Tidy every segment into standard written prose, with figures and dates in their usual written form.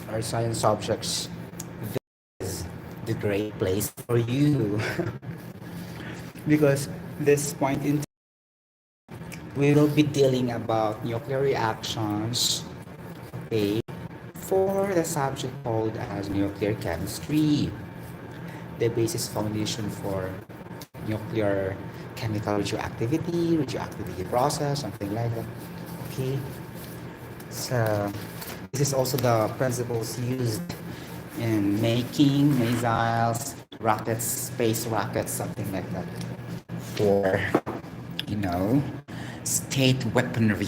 our science subjects, this is the great place for you. Because this point in time, we will be dealing about nuclear reactions, okay, for the subject called as nuclear chemistry, the basis foundation for nuclear chemical radioactivity process, something like that. Okay, so this is also the principles used in making missiles, rockets, space rockets, something like that, for, you know, state weaponry,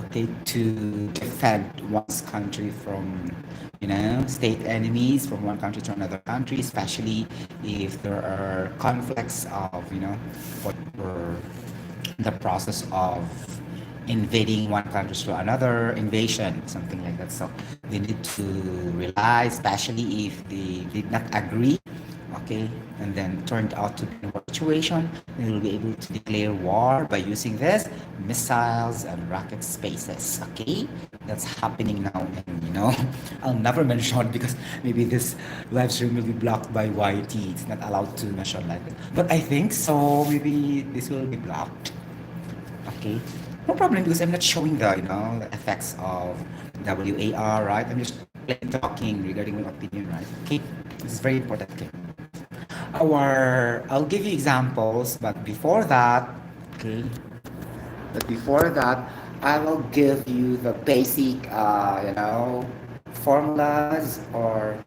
okay, to defend one's country from, state enemies from one country to another country, especially if there are conflicts of, or the process of invading one country to another, invasion, something like that. So they need to rely, especially if they did not agree, okay, and then turned out to be a war situation, they will be able to declare war by using this missiles and rocket spaces. Okay, that's happening now, and I'll never mention it because maybe this live stream will be blocked by YT. It's not allowed to mention like that, but I think so. Maybe this will be blocked. Okay, no problem because I'm not showing the effects of WAR, right? I'm just plain talking regarding my opinion, right? Okay, this is very important. Okay, I'll give you examples, but before that, okay, but before that, I will give you the basic, formulas or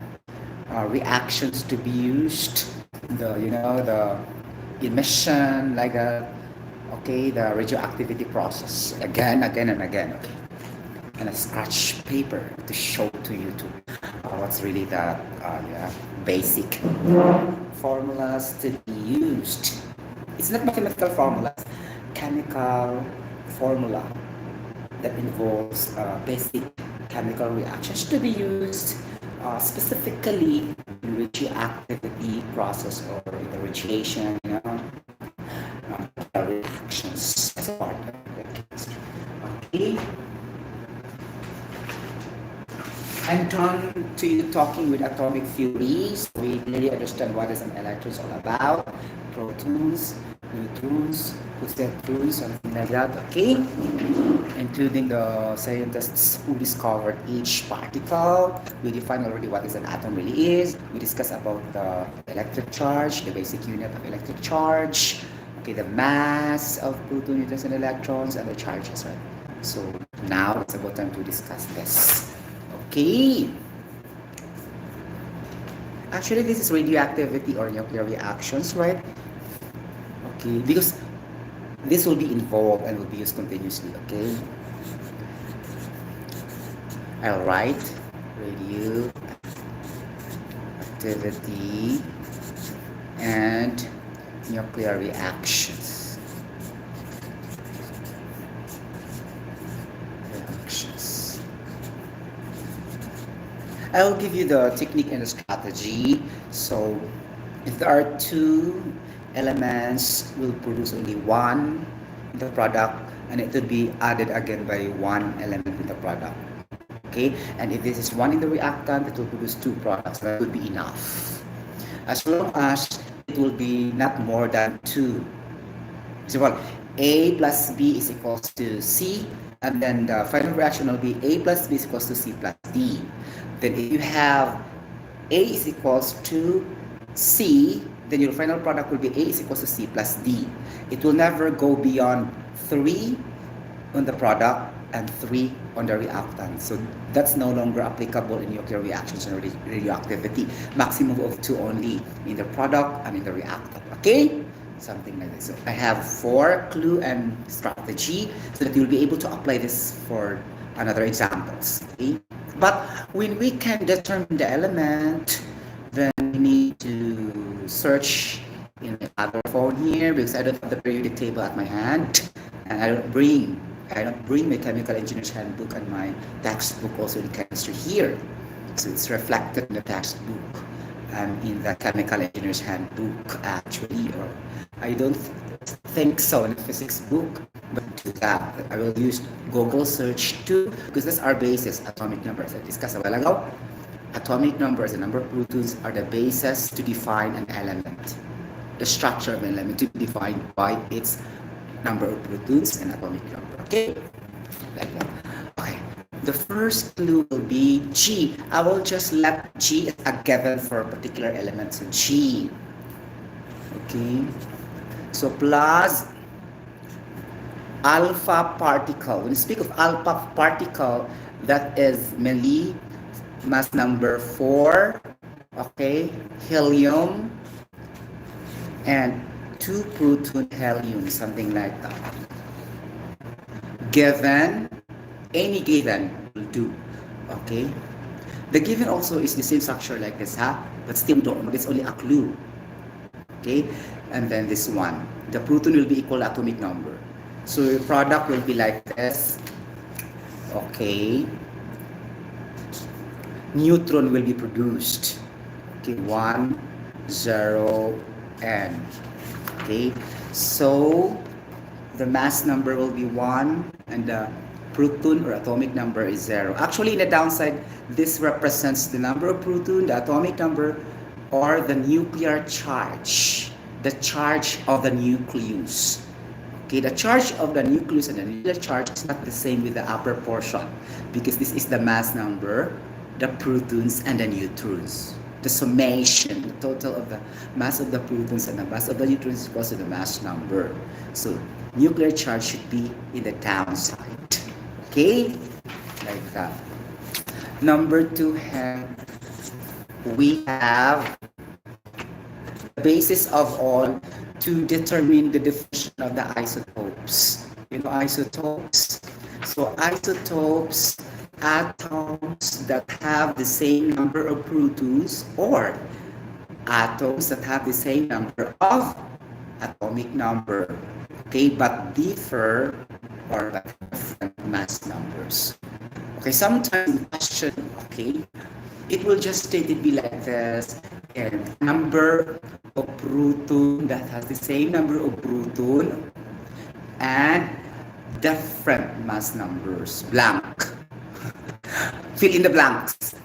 reactions to be used, the emission, like that, okay, the radioactivity process, again and again, okay, and a scratch paper to show to you too what's really the basic formulas to be used. It's not mathematical formulas, chemical formula that involves basic chemical reactions to be used specifically in radioactivity process or in the radiation, reactions as a part of the chemistry. Okay. I'm done to you talking with atomic theories. We really understand what is an electron all about. Protons, neutrons, positrons, something like that. Okay, including the scientists who discovered each particle. We define already what is an atom really is. We discuss about the electric charge, the basic unit of electric charge. Okay, the mass of proton, neutrons, and electrons, and the charges. Right. So now it's about time to discuss this. Okay. Actually, this is radioactivity or nuclear reactions, right? Okay, because this will be involved and will be used continuously, okay? I'll write radioactivity and nuclear reactions. I'll give you the technique and the strategy. So if there are two elements, we'll produce only one in the product, and it will be added again by one element in the product. Okay, and if this is one in the reactant, it will produce two products. That would be enough. As long as it will be not more than two. So well, A plus B is equals to C, and then the final reaction will be A plus B is equals to C plus D. Then if you have A is equals to C, then your final product will be A is equals to C plus D. It will never go beyond 3 on the product and 3 on the reactant. So that's no longer applicable in nuclear reactions and radioactivity. Maximum of 2 only in the product and in the reactant. Okay? Something like this. So I have 4 clue and strategy so that you'll be able to apply this for another examples. Okay? But when we can determine the element, then we need to search in my other phone here because I don't have the periodic table at my hand, and I don't bring my chemical engineer's handbook and my textbook also in chemistry here. So it's reflected in the textbook and in the chemical engineer's handbook actually, or I don't think so in the physics book. But to that, I will use Google search too, because that's our basis, atomic numbers. I discussed a while ago. Atomic numbers, the number of protons, are the basis to define an element. The structure of an element to be defined by its number of protons and atomic number. Okay? Like that. Okay. The first clue will be G. I will just let G as a given for a particular element. So G. Okay. So plus alpha particle. When you speak of alpha particle, that is mainly mass number 4, okay, helium, and 2 proton helium, something like that. Given, any given will do, okay. The given also is the same structure like this, huh? But still don't, it's only a clue, okay. And then this one, the proton will be equal to atomic number. So your product will be like this, okay. Neutron will be produced, okay, 1, 0, n. Okay, so the mass number will be 1 and the proton or atomic number is 0. Actually, in the downside, this represents the number of proton, the atomic number, or the nuclear charge, the charge of the nucleus. Okay, the charge of the nucleus and the nuclear charge is not the same with the upper portion, because this is the mass number, the protons and the neutrons. The summation, the total of the mass of the protons and the mass of the neutrons is equal to the mass number. So nuclear charge should be in the downside. Okay? Like that. Number 2, we have the basis of all to determine the definition of the isotopes. You know isotopes? So isotopes, atoms that have the same number of protons or atoms that have the same number of atomic number, okay, but differ or but different mass numbers. Okay, sometimes in question, okay, it will just state it be like this, and number of proton that has the same number of proton and different mass numbers, blank. Fill in the blanks.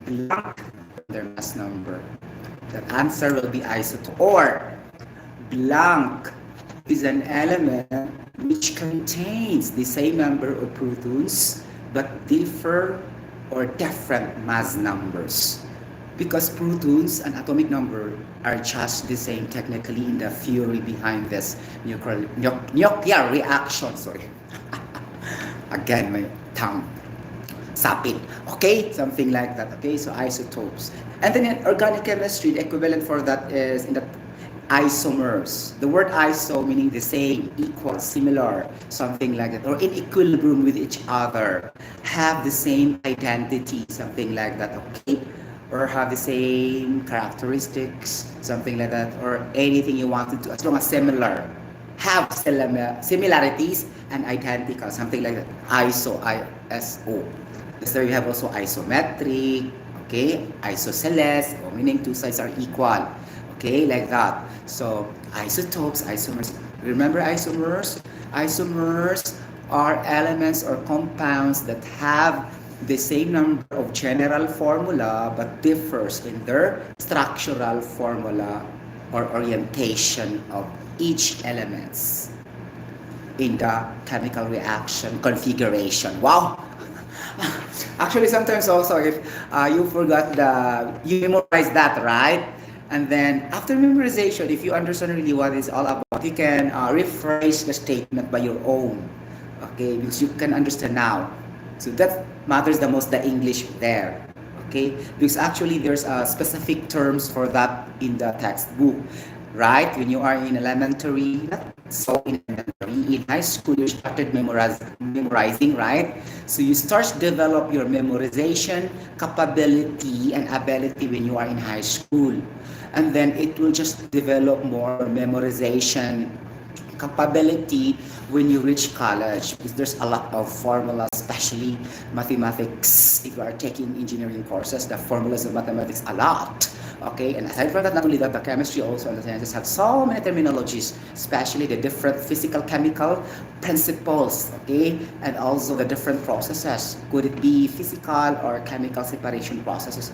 Blank, their mass number. The answer will be isotope. Or blank is an element which contains the same number of protons but differ or different mass numbers. Because protons and atomic number are just the same technically in the theory behind this nuclear reaction. Sorry. Again, my tongue. Sapit. Okay, something like that. Okay, so isotopes. And then in organic chemistry, the equivalent for that is in the isomers. The word iso meaning the same, equal, similar, something like that, or in equilibrium with each other, have the same identity, something like that. Okay, or have the same characteristics, something like that, or anything you wanted to, as long as similar, have similarities and identical, something like that. ISO, ISO. So you have also isometric, okay, isosceles, meaning two sides are equal, okay, like that. So isotopes, isomers. Remember isomers? Isomers are elements or compounds that have the same number of general formula but differs in their structural formula or orientation of each elements in the chemical reaction configuration. Wow! Actually, sometimes also if you forgot you memorize that, right? And then after memorization, if you understand really what it's all about, you can rephrase the statement by your own, okay? Because you can understand now. So that matters the most, the English there, okay? Because actually there's specific terms for that in the textbook, right? When you are in elementary, not so in elementary, in high school you started memorizing, right? So you start to develop your memorization capability and ability when you are in high school. And then it will just develop more memorization capability when you reach college, because there's a lot of formulas, especially mathematics. If you are taking engineering courses, the formulas of mathematics a lot. Okay, and aside from that, not only that, the chemistry also and the sciences have so many terminologies, especially the different physical chemical principles, okay, and also the different processes. Could it be physical or chemical separation processes?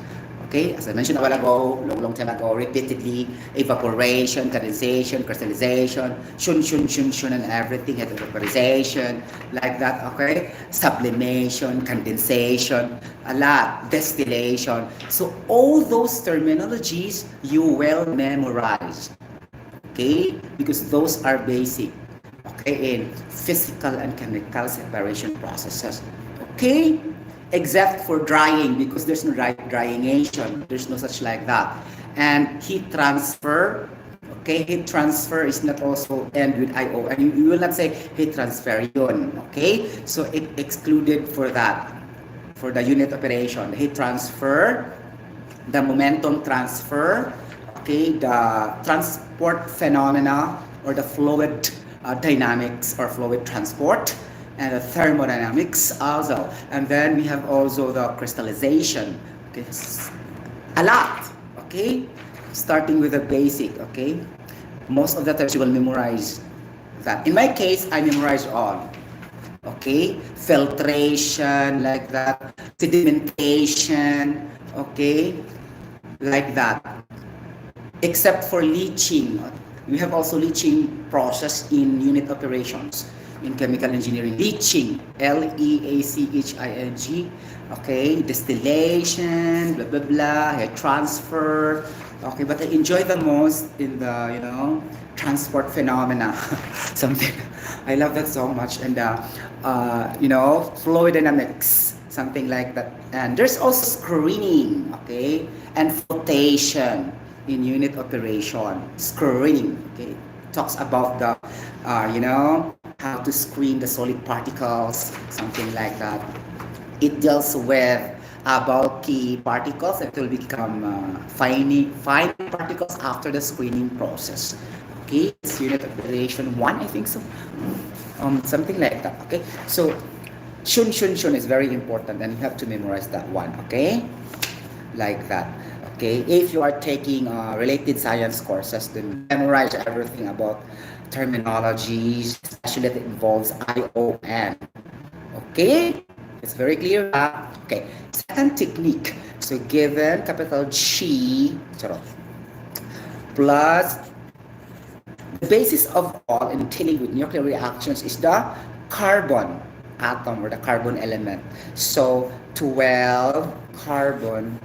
Okay, as I mentioned a while ago, long time ago, repeatedly, evaporation, condensation, crystallization, shun, and everything, had vaporization, like that, okay? Sublimation, condensation, a lot, distillation. So all those terminologies you will memorize, okay? Because those are basic, okay, in physical and chemical separation processes, okay? Except for drying, because there's no dryingation, there's no such like that. And heat transfer, okay, heat transfer is not also end with IO, and you will not say heat transfer yun, okay? So it excluded for that, for the unit operation, the heat transfer, the momentum transfer, okay, the transport phenomena or the fluid dynamics or fluid transport, and the thermodynamics also. And then we have also the crystallization, okay, a lot, okay, starting with the basic, okay. Most of the times you will memorize that. In my case, I memorize all. Okay, filtration, like that, sedimentation, okay, like that, except for leaching. We have also leaching process in unit operations in chemical engineering. Leaching, Leaching, okay, distillation, blah blah blah, heat transfer. Okay, but I enjoy the most in the, you know, transport phenomena. Something I love that so much, and you know, fluid dynamics, something like that. And there's also screening, okay, and flotation in unit operation. Screening, okay, talks about the, you know, how to screen the solid particles, something like that. It deals with bulky particles that will become fine particles after the screening process. Okay, it's unit operation 1, I think so. Something like that. Okay, so shun is very important, and you have to memorize that one. Okay, like that. Okay, if you are taking related science courses, then memorize everything about terminologies, especially that involves ION. Okay, it's very clear. Okay, second technique. So given capital G plus the basis of all in dealing with nuclear reactions is the carbon atom or the carbon element. So 12 carbon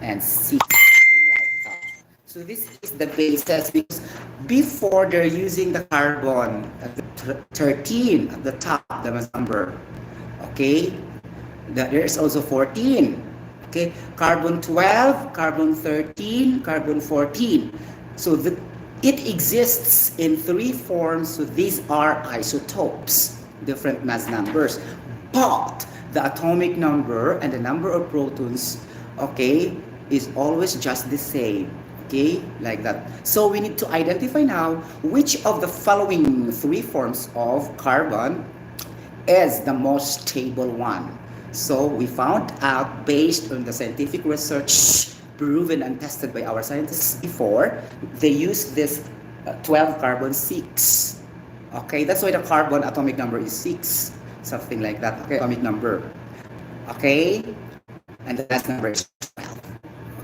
and 6, something like that. So this is the basis, because before they're using the carbon at the 13 at the top, the number. Okay, there's also 14. Okay, carbon 12, carbon 13, carbon 14. So it exists in 3 forms. So these are isotopes, different mass numbers, but the atomic number and the number of protons, okay, is always just the same. Okay, like that. So we need to identify now which of the following 3 forms of carbon is the most stable one. So we found out, based on the scientific research proven and tested by our scientists before, they use this 12 carbon 6. Okay, that's why the carbon atomic number is 6, something like that. Okay, atomic number. Okay, and the last number is 12.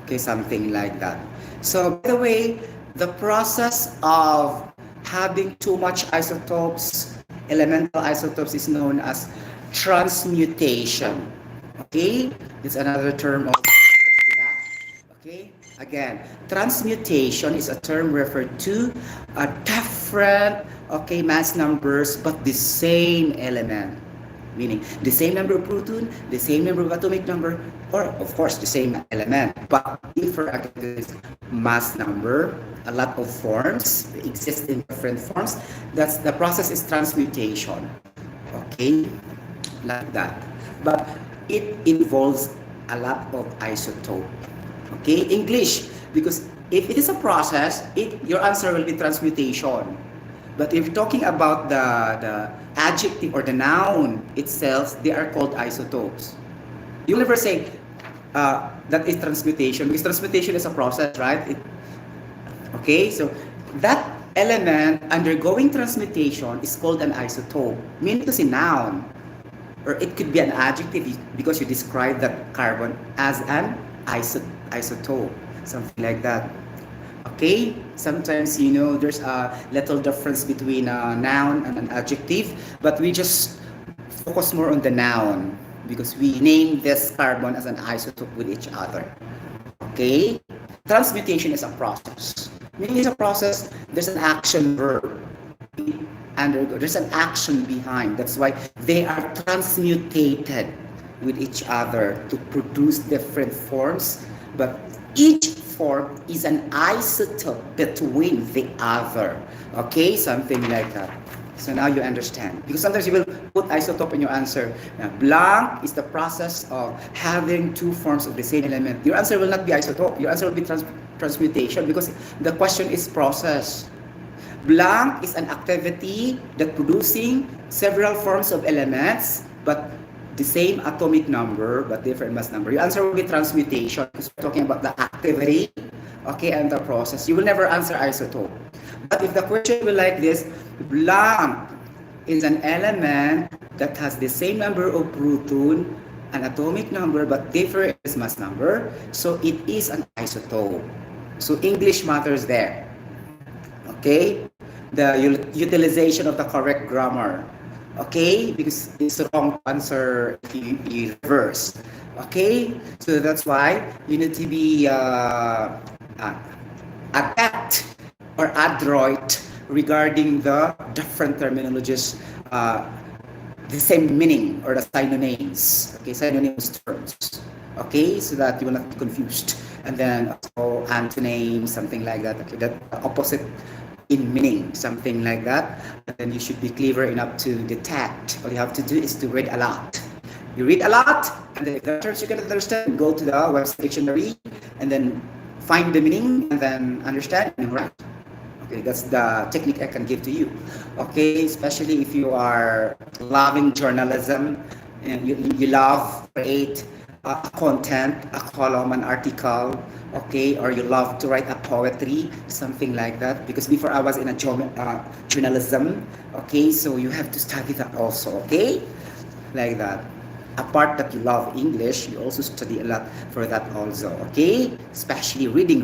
Okay, something like that. So by the way, the process of having too much isotopes, elemental isotopes, is known as transmutation. Okay, it's another term of that. Okay, again, transmutation is a term referred to a different, okay, mass numbers but the same element, meaning the same number of proton, the same number of atomic number, or of course the same element, but different mass number, a lot of forms exist in different forms. That's the process, is transmutation. Okay, like that. But it involves a lot of isotope. Okay, English, because if it is a process, your answer will be transmutation. But if you're talking about the adjective or the noun itself, they are called isotopes. You never say that is transmutation, because transmutation is a process, right? Okay, so that element undergoing transmutation is called an isotope, meaning to say noun, or it could be an adjective because you describe that carbon as an isotope, something like that. Okay, sometimes there's a little difference between a noun and an adjective, but we just focus more on the noun because we name this carbon as an isotope with each other. Okay, transmutation is a process. Meaning it's a process, there's an action verb and there's an action behind. That's why they are transmutated with each other to produce different forms, but each form is an isotope between the other. Okay, something like that. So now you understand. Because sometimes you will put isotope in your answer. Now, blank is the process of having two forms of the same element. Your answer will not be isotope. Your answer will be transmutation because the question is process. Blank is an activity that producing several forms of elements, but the same atomic number, but different mass number. Your answer will be transmutation because we're talking about the activity, okay, and the process. You will never answer isotope. But if the question will like this, blank is an element that has the same number of proton, an atomic number, but different mass number, so it is an isotope. So English matters there. Okay, the utilization of the correct grammar. Okay, because it's wrong to answer if you reverse. Okay, so that's why you need to be adept or adroit regarding the different terminologies, the same meaning or the synonyms. Okay, synonymous terms. Okay, so that you will not be confused. And then also antonyms, something like that. Okay, that opposite in meaning, something like that. And then you should be clever enough to detect. All you have to do is to read a lot. You read a lot, and then if there are terms you cannot understand, go to the website dictionary, and then find the meaning, and then understand and write. Okay, that's the technique I can give to you. Okay, especially if you are loving journalism and you love create content, a column, an article, okay, or you love to write a poetry, something like that. Because before I was in a journalism, okay, so you have to study that also, okay, like that. Apart that you love English, you also study a lot for that also, okay? Especially reading,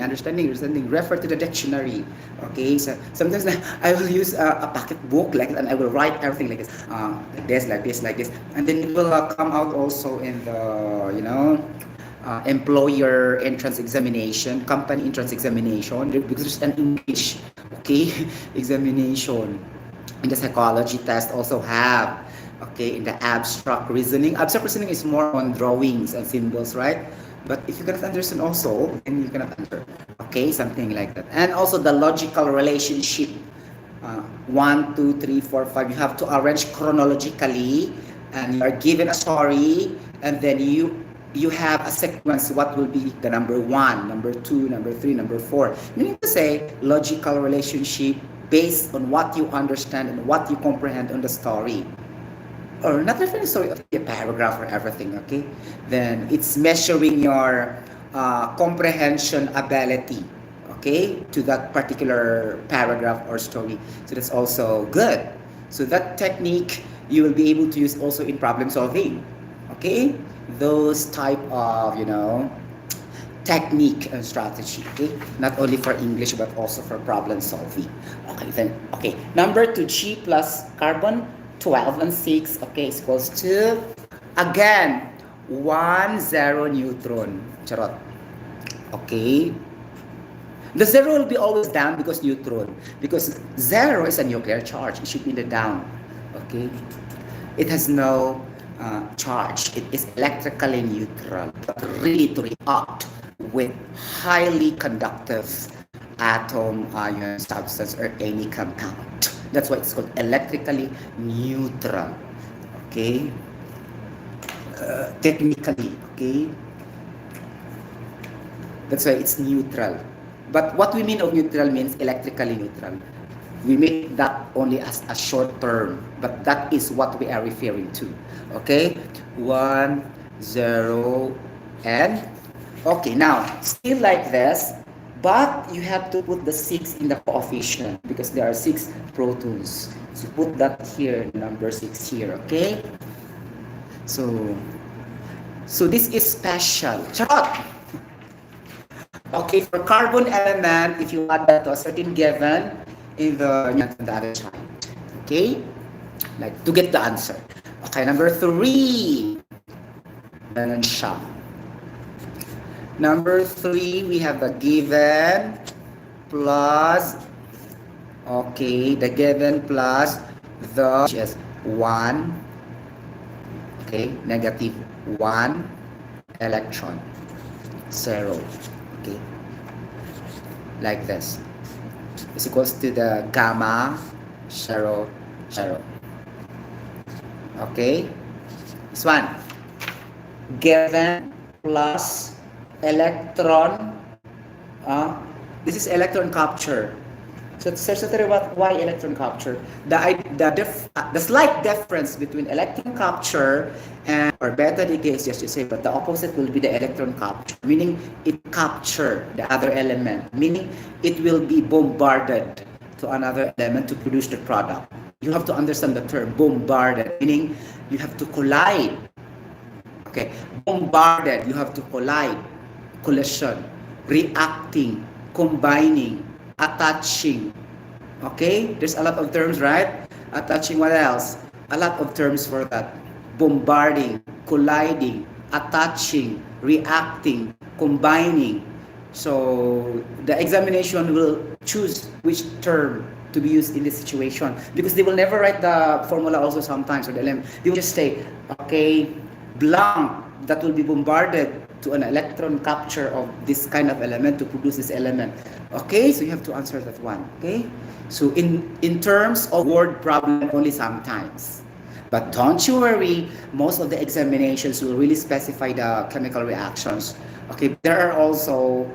understanding, refer to the dictionary, okay? So sometimes I will use a pocket book like that, and I will write everything like this, like this, and then it will come out also in the, employer entrance examination, company entrance examination, because there's an English, okay, examination. And the psychology test also have, okay, in the abstract reasoning. Abstract reasoning is more on drawings and symbols, right? But if you cannot understand also, then you cannot answer. Okay, something like that. And also the logical relationship. 1, 2, 3, 4, 5. You have to arrange chronologically, and you are given a story, and then you have a sequence. What will be the number 1, number 2, number 3, number 4? Meaning to say, logical relationship based on what you understand and what you comprehend on the story. Or not necessarily story, a paragraph or everything, okay? Then it's measuring your comprehension ability, okay, to that particular paragraph or story. So that's also good. So that technique you will be able to use also in problem solving, okay? Those type of, technique and strategy, okay? Not only for English but also for problem solving. Okay, then, okay. Number 2, G plus carbon, 12 and 6, okay, is equals to, again, 1, 0 neutron. Charot. Okay. The 0 will be always down because neutron. Because 0 is a nuclear charge. It should be the down. Okay. It has no charge. It is electrically neutral. But really to react with highly conductive atom, ion, substance, or any compound. That's why it's called electrically neutral. Okay? Technically, okay? That's why it's neutral. But what we mean of neutral means electrically neutral. We make that only as a short term, but that is what we are referring to. Okay? 1, 0, And okay, now still like this, but you have to put the 6 in the coefficient because there are 6 protons. So put that here, number 6 here, okay? So this is special. Charot! Okay, for carbon element, if you add that to a certain given, in the other side. Okay? Like, to get the answer. Okay, number 3. Ganun siya. Number 3, we have the given plus, okay, the given plus the, which is 1, okay, negative 1 electron, 0, okay, like this, is equals to the gamma 0, 0, okay, this one, given plus electron, this is electron capture. So why electron capture? The slight difference between electron capture and or beta decay is just to say, but the opposite will be the electron capture, meaning it capture the other element, meaning it will be bombarded to another element to produce the product. You have to understand the term bombarded, meaning you have to collide. Okay, bombarded, you have to collide, collision, reacting, combining, attaching. Okay, there's a lot of terms, right? Attaching, what else? A lot of terms for that. Bombarding, colliding, attaching, reacting, combining. So the examination will choose which term to be used in this situation because they will never write the formula also sometimes, or the element. They will just say, okay, blank, that will be bombarded to an electron capture of this kind of element to produce this element. Okay, so you have to answer that one. Okay, so in terms of word problem only sometimes, but don't you worry, most of the examinations will really specify the chemical reactions. Okay, there are also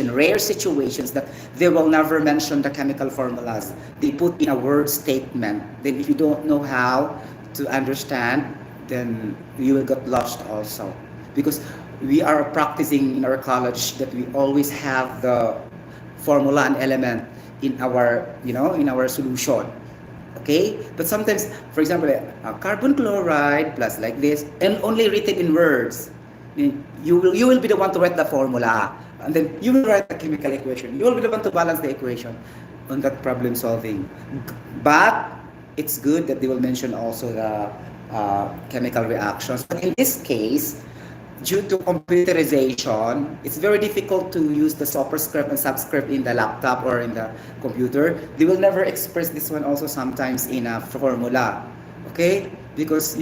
rare situations that they will never mention the chemical formulas. They put in a word statement. Then if you don't know how to understand, then you will get lost also. Because we are practicing in our college that we always have the formula and element in our, in our solution. Okay? But sometimes, for example, carbon chloride plus like this, and only written in words. You will be the one to write the formula, and then you will write the chemical equation. You will be the one to balance the equation on that problem solving. But it's good that they will mention also the chemical reactions. But in this case, due to computerization, it's very difficult to use the superscript and subscript in the laptop or in the computer. They will never express this one also sometimes in a formula. Okay? Because,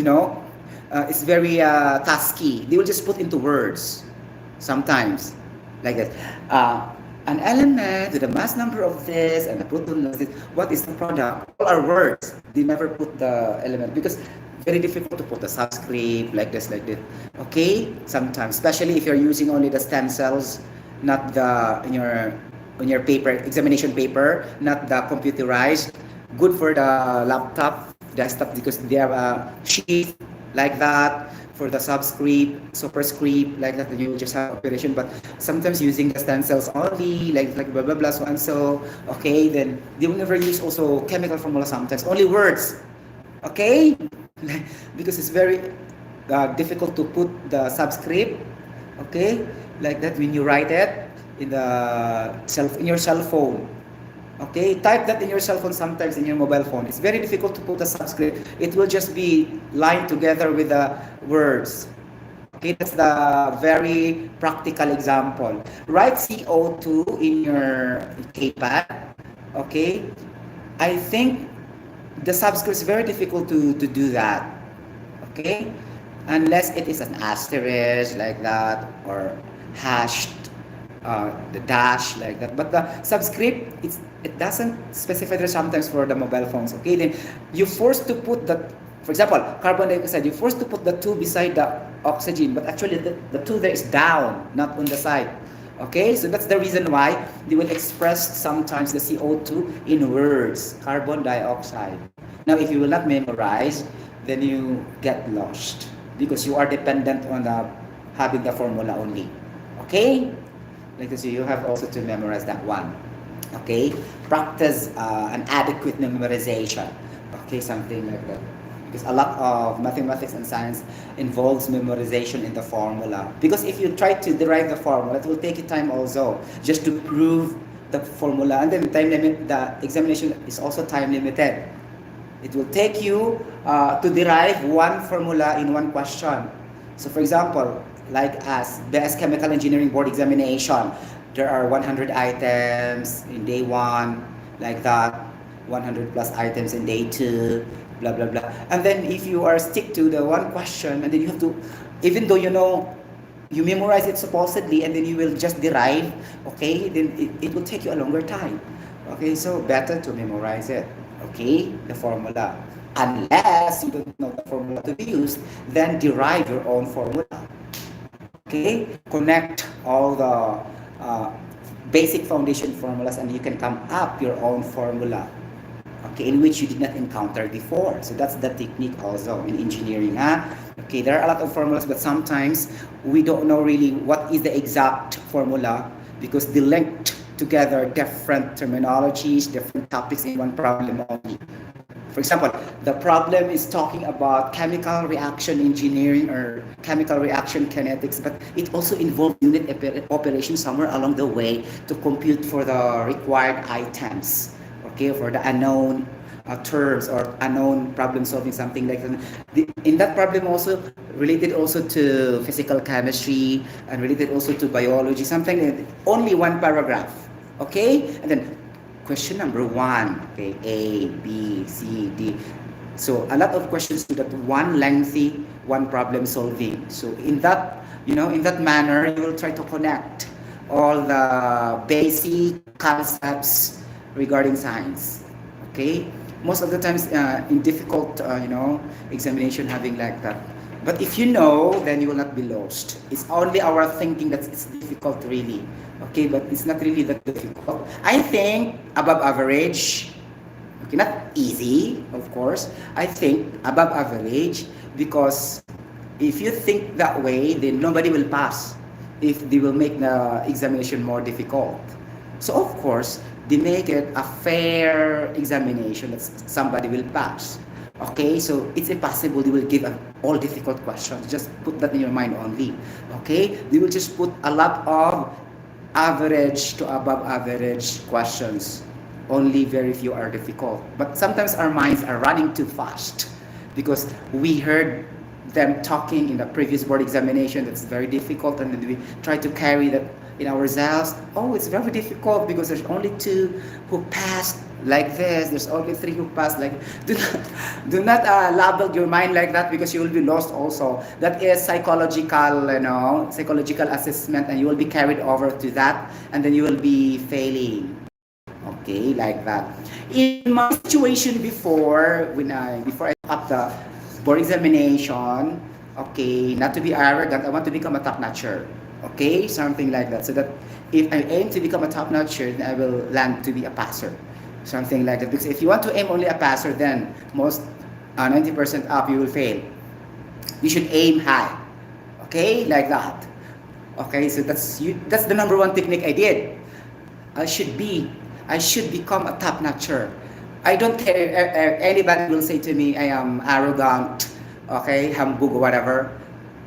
it's very tasky. They will just put into words sometimes. Like that. An element with the mass number of this and the proton of this, what is the product? All are words. They never put the element because very difficult to put the subscript like this, like this. Okay? Sometimes, especially if you're using only the stem cells, not the in your paper, examination paper, not the computerized. Good for the laptop, desktop, because they have a sheet like that. For the subscript, superscript, like that, you just have operation. But sometimes using the stem cells only, like blah blah blah, so and so. Okay, then they will never use also chemical formula. Sometimes only words. Okay, because it's very difficult to put the subscript. Okay, like that when you write it in your cell phone. Okay, type that in your cell phone, sometimes in your mobile phone. It's very difficult to put a subscript. It will just be lined together with the words. Okay, that's the very practical example. Write CO2 in your keypad. Okay, I think the subscript is very difficult to do that. Okay, unless it is an asterisk like that or hashed. The dash like that, but the subscript it doesn't specify there sometimes for the mobile phones. Okay, then you forced to put that, for example, carbon dioxide, you forced to put the 2 beside the oxygen, but actually the 2 there is down, not on the side. Okay, so that's the reason why they will express sometimes the CO2 in words, carbon dioxide. Now if you will not memorize, then you get lost because you are dependent on the having the formula only. Okay? Like this, you have also to memorize that one. Okay? Practice an adequate memorization. Okay, something like that. Because a lot of mathematics and science involves memorization in the formula. Because if you try to derive the formula, it will take you time also just to prove the formula. And then time limit, the examination is also time limited. It will take you to derive one formula in one question. So for example, like as BS Chemical Engineering Board examination, there are 100 items in day 1, like that, 100 plus items in day 2, blah blah blah. And then if you are stick to the one question, and then you have to, even though you know you memorize it supposedly, and then you will just derive, okay, then it will take you a longer time. Okay, so better to memorize it. Okay, the formula. Unless you don't know the formula to be used, then derive your own formula. Okay, connect all the basic foundation formulas and you can come up your own formula, okay, in which you did not encounter before. So that's the technique also in engineering. Okay, there are a lot of formulas, but sometimes we don't know really what is the exact formula because they linked together different terminologies, different topics in one problem only. For example, the problem is talking about chemical reaction engineering or chemical reaction kinetics, but it also involves unit operation somewhere along the way to compute for the required items, okay, for the unknown terms or unknown problem solving, something like that. In that problem also related also to physical chemistry and related also to biology, something like only one paragraph, okay, and then question number 1, okay, A, B, C, D. So a lot of questions to that one lengthy, one problem solving. So in that, in that manner, you will try to connect all the basic concepts regarding science. Okay, most of the times in difficult, examination having like that. But if you know, then you will not be lost. It's only our thinking that it's difficult really. Okay, but it's not really that difficult. I think above average, okay, not easy, of course. I think above average because if you think that way, then nobody will pass if they will make the examination more difficult. So of course, they make it a fair examination that somebody will pass. Okay, so it's impossible they will give all difficult questions. Just put that in your mind only. Okay, they will just put a lot of average to above average questions. Only very few are difficult. But sometimes our minds are running too fast because we heard them talking in the previous board examination that's very difficult, and then we try to carry that in ourselves. Oh, it's very difficult because there's only 2 who passed like this, there's only 3 who passed like do not label your mind like that because you will be lost also. That is psychological, psychological assessment, and you will be carried over to that, and then you will be failing. Okay, like that. In my situation before, before I took up the board examination, okay, not to be arrogant, I want to become a top-notcher. Okay, something like that. So that if I aim to become a top-notcher, then I will land to be a passer. Something like that. Because if you want to aim only a passer, then most 90% up you will fail. You should aim high. Okay, like that. Okay, so that's the number 1 technique I did. I should become a top-notcher. I don't care if anybody will say to me I am arrogant, okay, humbug or whatever.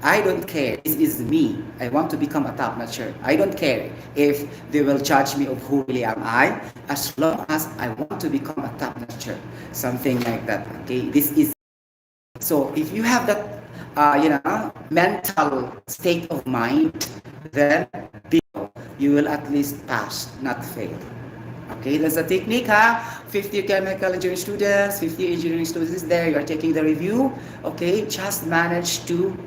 I don't care. This is me. I want to become a top-notcher. I don't care if they will judge me of who really am I, as long as I want to become a top-notcher. Something like that. Okay, this is. So if you have that, mental state of mind, then you will at least pass, not fail. Okay, that's a technique, 50 chemical engineering students, 50 engineering students there. You are taking the review. Okay, just manage to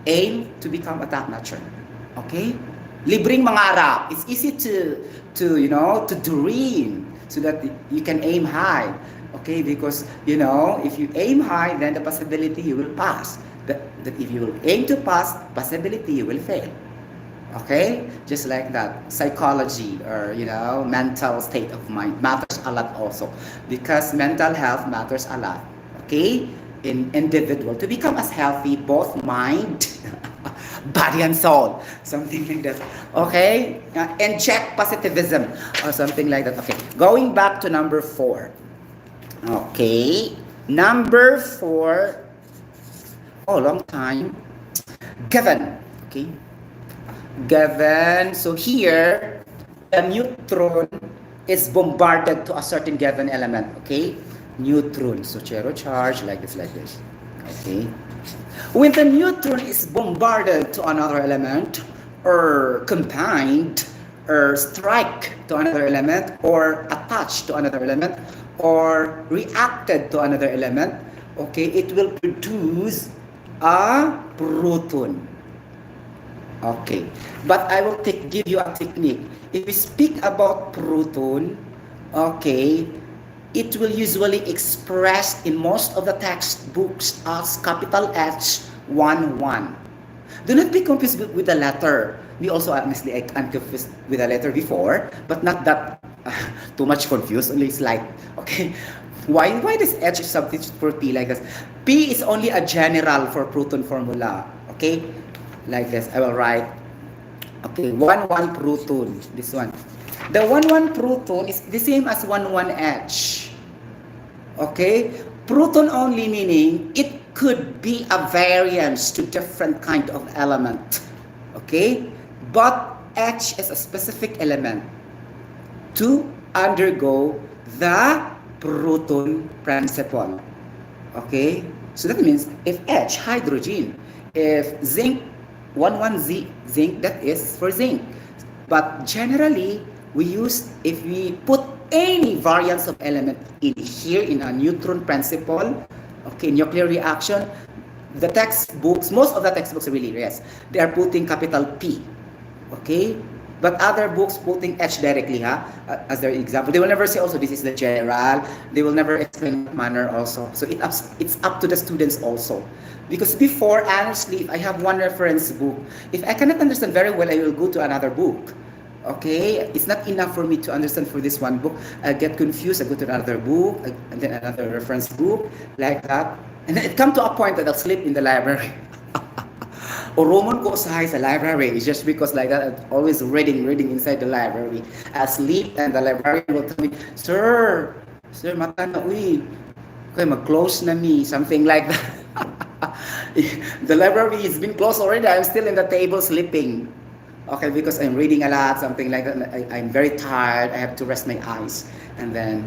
aim to become a top-notcher. Okay, libreng mangarap. It's easy to dream so that you can aim high. Okay, because if you aim high, then the possibility you will pass. That if you will aim to pass, possibility you will fail. Okay, just like that. Psychology or mental state of mind matters a lot also, because mental health matters a lot. Okay, in individual to become as healthy, both mind body and soul, something like that. Okay, inject positivism or something like that. Okay, going back to number 4. Okay, number 4. Oh, long time. Given. Okay, given. So here, the neutron is bombarded to a certain given element. Okay, neutron. So zero charge like this, like this. Okay. When the neutron is bombarded to another element, or combined, or strike to another element, or attached to another element, or reacted to another element, okay, it will produce a proton. Okay, but I will give you a technique. If we speak about proton, okay, it will usually express in most of the textbooks as capital H11. Do not be confused with the letter. We also, honestly, I'm confused with the letter before, but not that too much confused, only slight. Okay, why does H substitute for P like this? P is only a general for proton formula. Okay, like this. I will write. Okay, 1,1 proton. This one. The 1,1 proton is the same as 1,1 H. Okay, proton only meaning it could be a variance to different kind of element. Okay, but H is a specific element to undergo the proton principle. Okay, so that means if H hydrogen, if zinc 1,1 zinc, that is for zinc. But generally we use, if we put any variance of element in here in a neutron principle, okay, nuclear reaction, the textbooks, most of the textbooks really, yes, they are putting capital P, okay, but other books putting H directly, as their example. They will never say also this is the general. They will never explain that manner also. So it's up to the students also. Because before, honestly, if I have one reference book, if I cannot understand very well, I will go to another book. Okay, it's not enough for me to understand for this one book. I get confused. I go to another book, and then another reference book, like that. And then it come to a point that I'll sleep in the library. Or Roman ko sa library. It's just because like that, I'm always reading inside the library. I sleep, and the librarian will tell me, Sir, mata na, uy. Okay, mag-close na me. Something like that. The library has been closed already. I'm still in the table sleeping. Okay, because I'm reading a lot, something like that. I'm very tired. I have to rest my eyes. And then,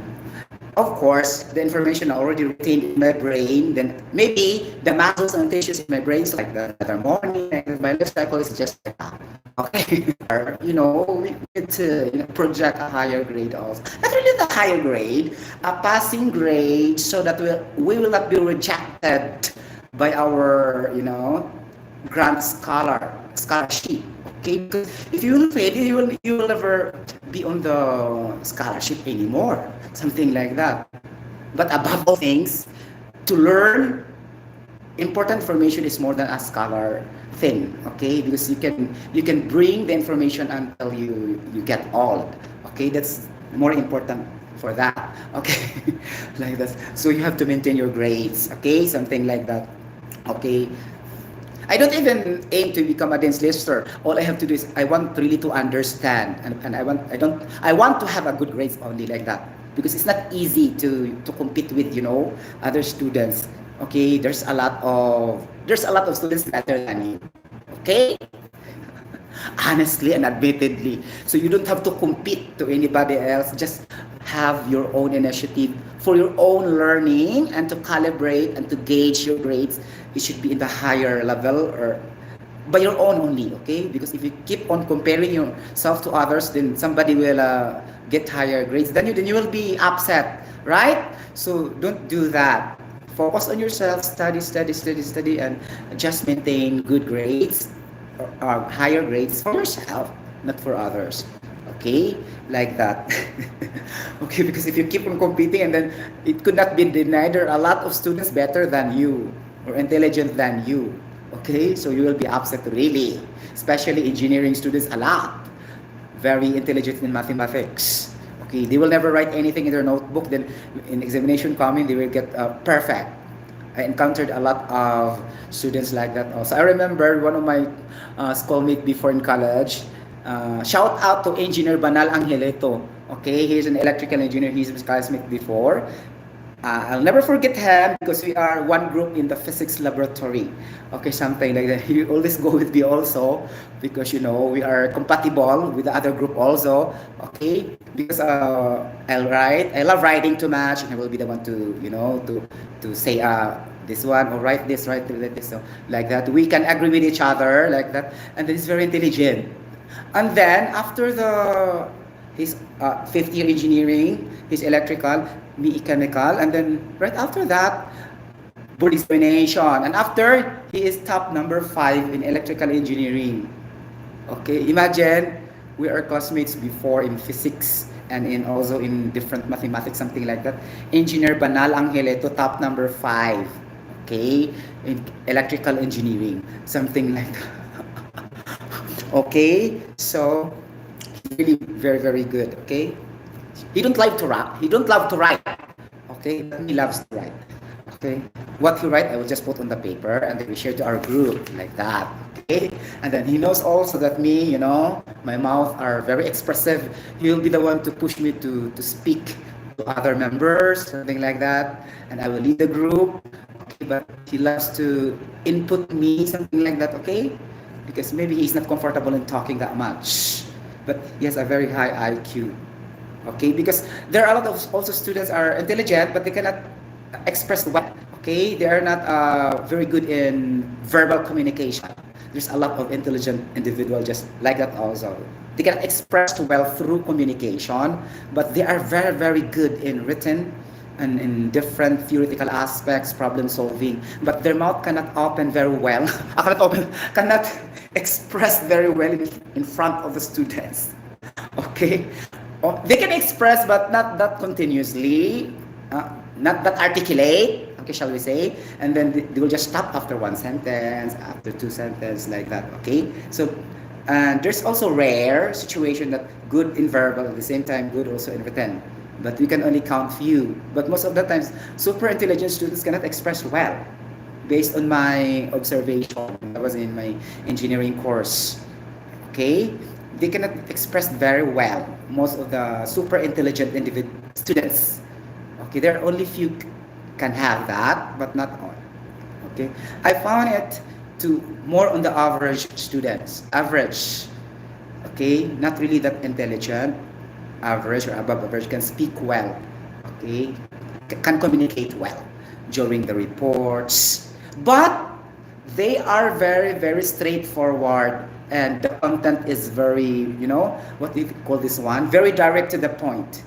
of course, the information already retained in my brain. Then maybe the muscles and tissues in my brain, like the morning, and my life cycle is just like that. Okay, we need to project a higher grade also. Not really the higher grade, a passing grade, so that we will not be rejected by our, grant scholarship. Okay, because if you will fail, you will never be on the scholarship anymore. Something like that. But above all things, to learn important information is more than a scholar thing. Okay, because you can bring the information until you get old. Okay, that's more important for that. Okay, like that. So you have to maintain your grades. Okay, something like that. Okay. I don't even aim to become a dance lister. All I have to do is I want really to understand, and I want to have a good grades only, like that, because it's not easy to compete with other students. Okay, there's a lot of students better than you. Okay, honestly and admittedly, so you don't have to compete to anybody else. Just have your own initiative for your own learning, and to calibrate and to gauge your grades. It should be in the higher level, or by your own only. Okay, because if you keep on comparing yourself to others, then somebody will get higher grades than you, then you will be upset, right? So don't do that. Focus on yourself, study, and just maintain good grades, or higher grades for yourself, not for others. Okay, like that. Okay, because if you keep on competing, and then it could not be denied, there are a lot of students better than you or intelligent than you. Okay, so you will be upset really, especially engineering students, a lot very intelligent in mathematics. Okay, they will never write anything in their notebook. Then in examination coming, they will get perfect. I encountered a lot of students like that also. I remember one of my schoolmates before in college. Shout out to Engineer Banal Angeleto. Okay, he's an electrical engineer. He's my classmate before. I'll never forget him because we are one group in the physics laboratory. Okay, something like that. He always go with me also because you know we are compatible with the other group also. Okay, because I'll write. I love writing too much, and I will be the one to to say this one or write this, this, so like that. We can agree with each other like that, and then he's very intelligent. And then after his fifth year engineering, his electrical, me chemical, and then right after that, board examination. And after, he is top number 5 in electrical engineering. Okay, imagine we are classmates before in physics and in also in different mathematics, something like that. Engineer Banal Angeleto, top number 5. Okay, in electrical engineering, something like that. Okay, so really very very good. Okay, he don't like to rap. He don't love to write. Okay, but he loves to write. Okay, what he write, I will just put on the paper and then we share to our group like that. Okay, and then he knows also that me, my mouth are very expressive. He will be the one to push me to speak to other members, something like that, and I will lead the group. Okay, but he loves to input me, something like that. Okay, because maybe he's not comfortable in talking that much, but he has a very high IQ. Okay, because there are a lot of also students are intelligent but they cannot express well. Okay, they are not very good in verbal communication. There's a lot of intelligent individuals just like that also. They can express well through communication, but they are very very good in written and in different theoretical aspects, problem solving, but their mouth cannot open very well. Cannot express very well in front of the students. Okay, they can express but not that continuously, not that articulate. Okay, shall we say? And then they will just stop after one sentence, after two sentences, like that. Okay, so and there's also rare situation that good in verbal at the same time good also in written, but we can only count few. But most of the times, super intelligent students cannot express well, based on my observation. I was in my engineering course. Okay, they cannot express very well. Most of the super intelligent students. Okay, there are only few can have that, but not all. Okay, I found it to more on the average students. Average. Okay, not really that intelligent. Average or above average can speak well. Okay, can communicate well during the reports, but they are very very straightforward and the content is very, what do you call this one, very direct to the point.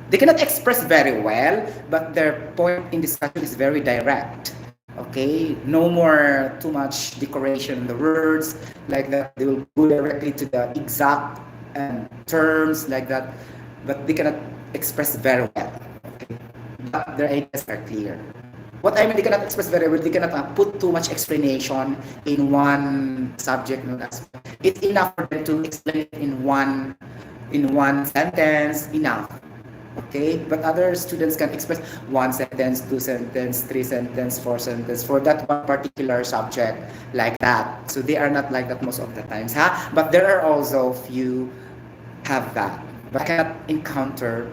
They cannot express very well, but their point in discussion is very direct. Okay, no more too much decoration in the words like that. They will go directly to the exact terms like that, but they cannot express very well. Okay, but their ideas are clear. What I mean, they cannot express very well. They cannot put too much explanation in one subject. It's enough for them to explain it in one sentence. Enough. Okay, but other students can express one sentence, two sentence, three sentence, four sentence for that one particular subject like that. So they are not like that most of the times, huh? But there are also few have that, but I cannot encounter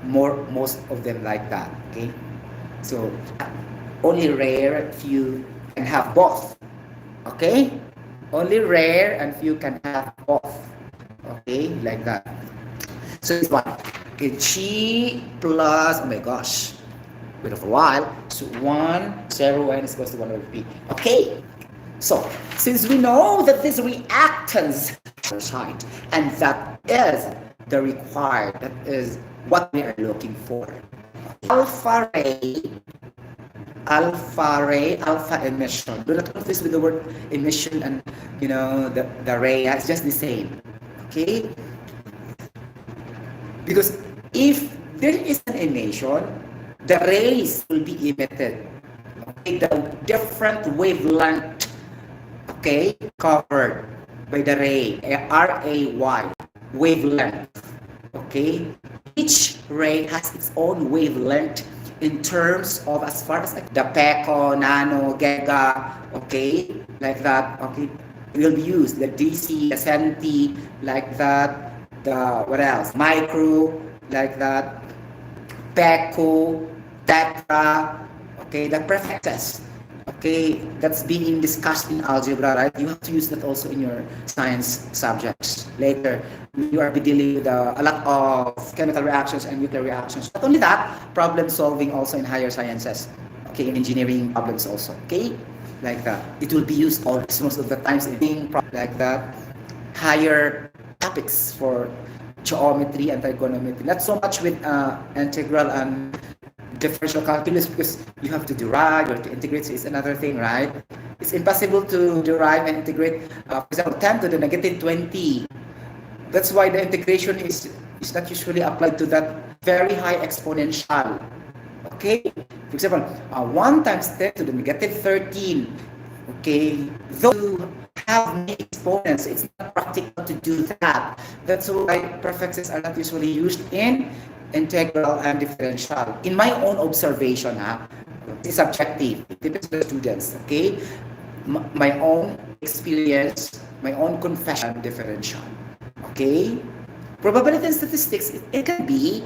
most of them like that. Okay, so only rare few can have both. Okay, only rare and few can have both. Okay, like that. So it's what? Okay, G plus, oh my gosh, wait for a while. So 1, 0, and is equals to 1 over P. Okay, so since we know that this reactance site, and that is the required, that is what we are looking for. Alpha ray, alpha emission. Do not confuse with the word emission and the ray. It's just the same. Okay? Because if there is an emission, the rays will be emitted. Okay, the different wavelength, okay, covered by the ray, RAY, wavelength. Okay, each ray has its own wavelength in terms of as far as like the peco, nano, giga, okay, like that, okay, will be used the DC, the centi, like that, the what else, micro, like that, peco, tetra, okay, the prefixes, okay, that's being discussed in algebra, right? You have to use that also in your science subjects later. You are be dealing with a lot of chemical reactions and nuclear reactions. Not only that, problem solving also in higher sciences, okay, in engineering problems also, okay, like that. It will be used always most of the times in being like that. Higher topics for geometry and trigonometry. Not so much with integral and differential calculus because you have to derive or to integrate, so it's another thing, right? It's impossible to derive and integrate, for example, 10 to the negative 20. That's why the integration is not usually applied to that very high exponential. Okay? For example, 1 times 10 to the negative 13. Okay? Though you have many exponents, it's not practical to do that. That's why prefixes are not usually used in integral and differential. In my own observation, it's subjective. It depends on the students. Okay? My own experience, my own confession, differential. Okay? Probability and statistics, it can be,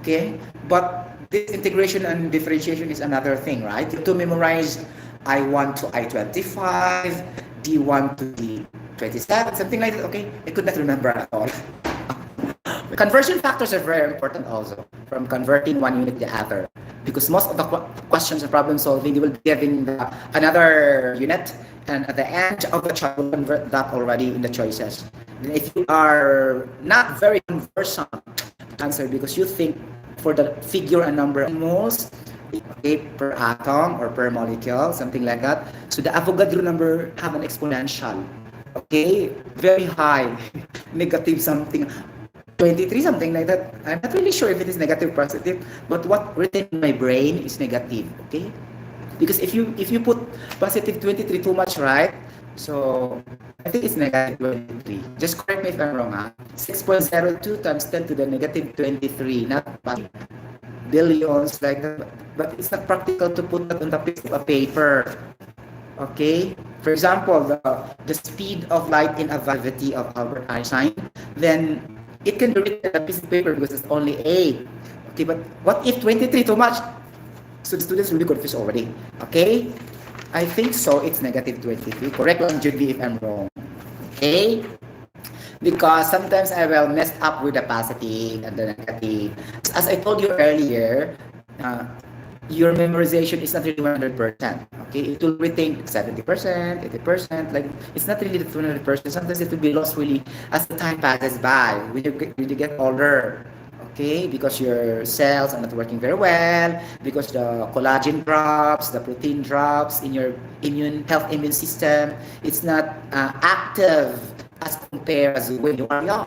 okay? But this integration and differentiation is another thing, right? To memorize I1 to I25, D1 to D27, something like that, okay? I could not remember at all. Conversion factors are very important also, from converting one unit to the other. Because most of the questions and problem solving, you will be given another unit, and at the end of the choice, will convert that already in the choices. And if you are not very conversant, answer because you think for the figure and number of moles, okay, per atom or per molecule, something like that. So the Avogadro number have an exponential, okay, very high, negative something. 23, something like that. I'm not really sure if it is negative or positive, but what written in my brain is negative, okay? Because if you put positive 23 too much, right? So I think it's negative 23. Just correct me if I'm wrong, 6.02 times 10 to the negative 23, not billions like that. But it's not practical to put that on the piece of a paper. Okay? For example, the speed of light in a gravity of Albert Einstein, then it can be written on a piece of paper because it's only 8. Okay, but what if 23 too much? So the students will be confused already. Okay? I think so. It's negative 23. Correct lang, Judy, if I'm wrong. Okay? Because sometimes I will mess up with the positive and the negative. As I told you earlier, your memorization is not really 100%. Okay? It will retain 70%, 80%. Like, it's not really 100%. Sometimes it will be lost really as the time passes by. When you get older. Okay, because your cells are not working very well, because the collagen drops, the protein drops in your health immune system. It's not active as compared as when you are young.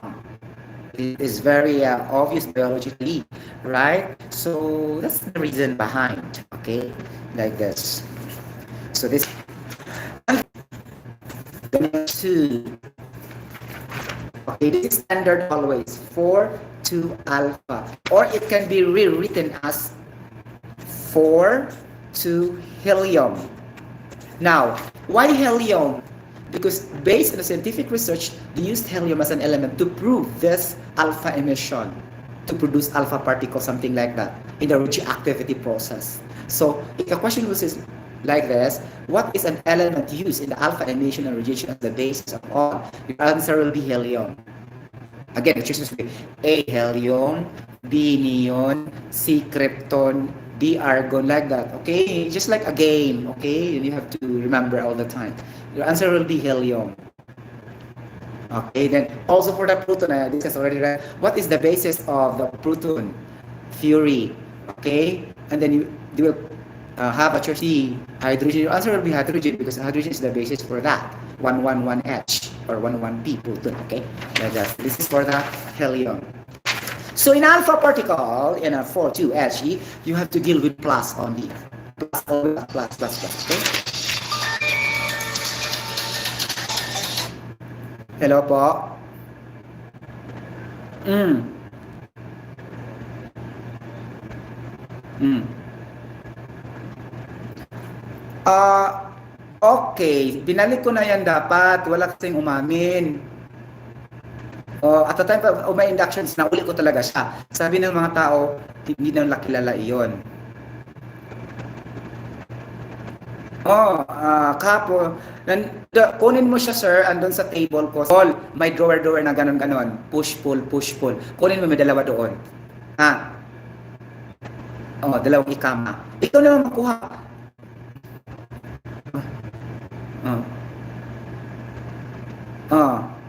It is very obvious biologically, right? So that's the reason behind. Okay, like this. So this the next two. Okay, this is standard always 4 to alpha, or it can be rewritten as 4 to helium. Now, why helium? Because based on the scientific research, they used helium as an element to prove this alpha emission, to produce alpha particles, something like that, in the radioactivity process. So, if the question was like this, what is an element used in the alpha emission and radiation as the basis of all? Your answer will be helium. Again, the choices will be A, helium, B, neon, C, krypton, D, argon, like that. Okay? Just like a game. Okay? You have to remember all the time. Your answer will be helium. Okay? Then, also for the proton, I discussed already, right? What is the basis of the proton theory? Okay? And then you will have a choice C, hydrogen. Your answer will be hydrogen because hydrogen is the basis for that. 111H or 111P proton. Okay? Like that. This is for the helium. So in alpha particle, in a 4,2He, you have to deal with plus only. Plus, always plus. Okay? Hello po. Mm. Ah, okay. Binalik ko na yan dapat. Wala kasing umamin. At the time of my inductions, nauli ko talaga siya. Sabi ng mga tao, hindi na kilala iyon. Kapo. Kunin mo siya, sir, andun sa table ko. All, may drawer na ganon-ganon. Push, pull, push, pull. Kunin mo, may dalawa doon. Dalawang ikama. Ikaw naman makuha.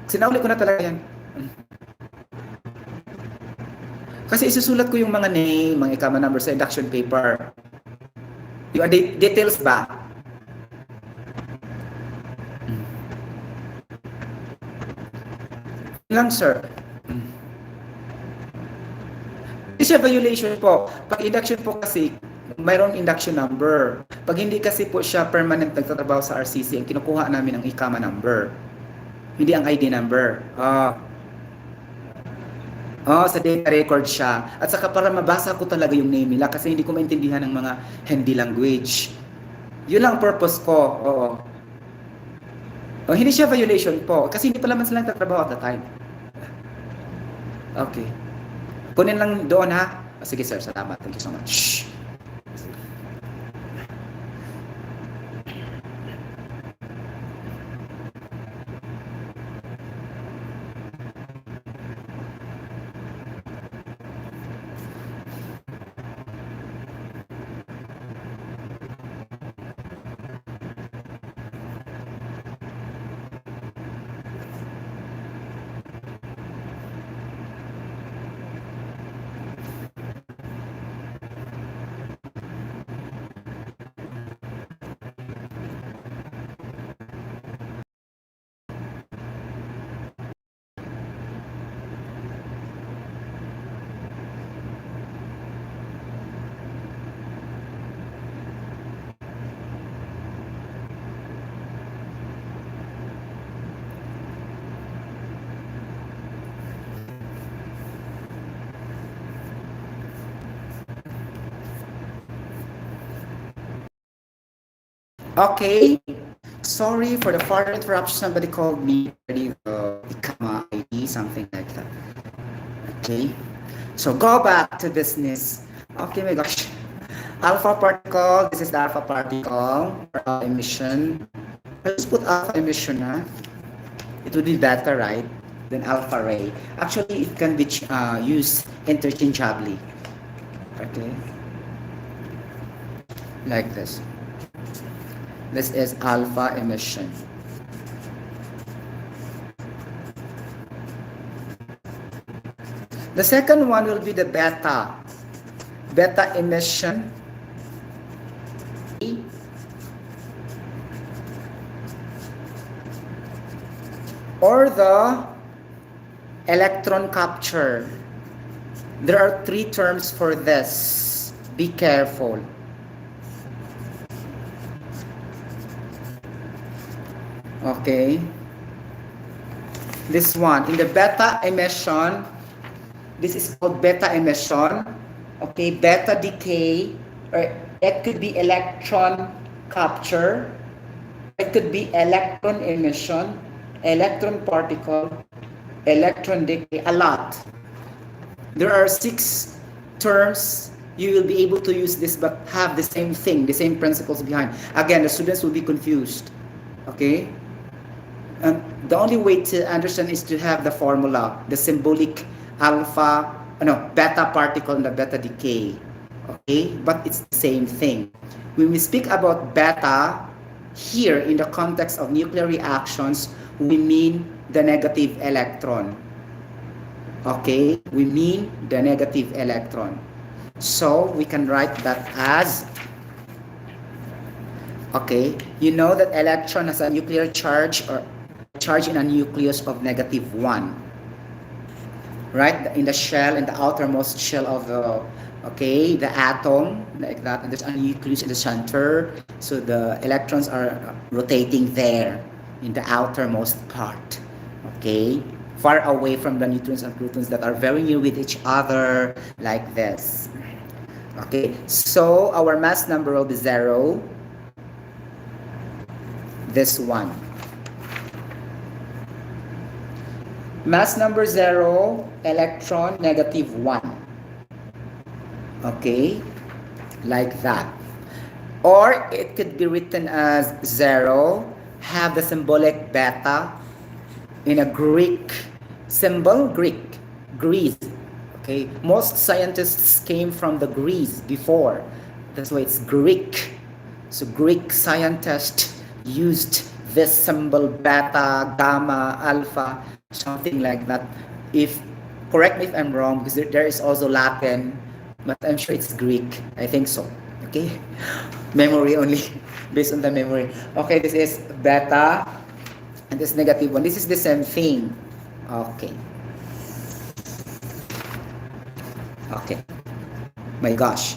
Sinauli ko na talaga yan. Kasi isusulat ko yung mga name, mga ikama number sa induction paper. Yung details ba? Lang, sir. Hindi siya violation po. Pag induction po kasi, mayroong induction number. Pag hindi kasi po siya permanent nagtatrabaho sa RCC, ang kinukuha namin ang ikama number. Hindi ang ID number. Sa data record siya. At saka para mabasa ko talaga yung name nila kasi hindi ko maintindihan ng mga handy language. Yun lang purpose ko. Hindi siya violation po. Kasi hindi pa naman sila nagtatrabaho at the time. Okay. Kunin lang doon ha. Sige sir, salamat. Thank you so much. Okay. Sorry for the further interruption. Somebody called me already the Ikama ID, something like that. Okay. So go back to business. Okay, my gosh. Alpha particle. This is the alpha particle for emission. Let's put alpha emission. It would be better, right? Than alpha ray. Actually, it can be used interchangeably. Okay. Like this. This is alpha emission. The second one will be the beta. Beta emission. Or the electron capture. There are three terms for this. Be careful. Okay. This one, in the beta emission, this is called beta emission. Okay, beta decay, or it could be electron capture, it could be electron emission, electron particle, electron decay, a lot. There are 6 terms. You will be able to use this but have the same thing, the same principles behind. Again, the students will be confused. Okay? And the only way to understand is to have the formula, the symbolic beta particle and the beta decay. Okay? But it's the same thing. When we speak about beta, here in the context of nuclear reactions, we mean the negative electron. Okay? We mean the negative electron. So, we can write that as, okay, you know that electron has a nuclear charge or charge in a nucleus of -1, right? In the shell, in the outermost shell of the atom, like that, and there's a nucleus in the center, so the electrons are rotating there in the outermost part, okay, far away from the neutrons and protons that are very near with each other, like this. Okay, so our mass number will be 0. this one. Mass number 0, electron negative 1. Okay, like that. Or it could be written as 0, have the symbolic beta in a Greek symbol, Greece. Okay, most scientists came from the Greece before. That's why it's Greek. So Greek scientists used this symbol beta, gamma, alpha, something like that. If correct me if I'm wrong, because there is also Latin, but I'm sure it's Greek. I think so. Okay, memory only, based on the memory. Okay, this is beta, and this negative one. This is the same thing. Okay. Okay. My gosh.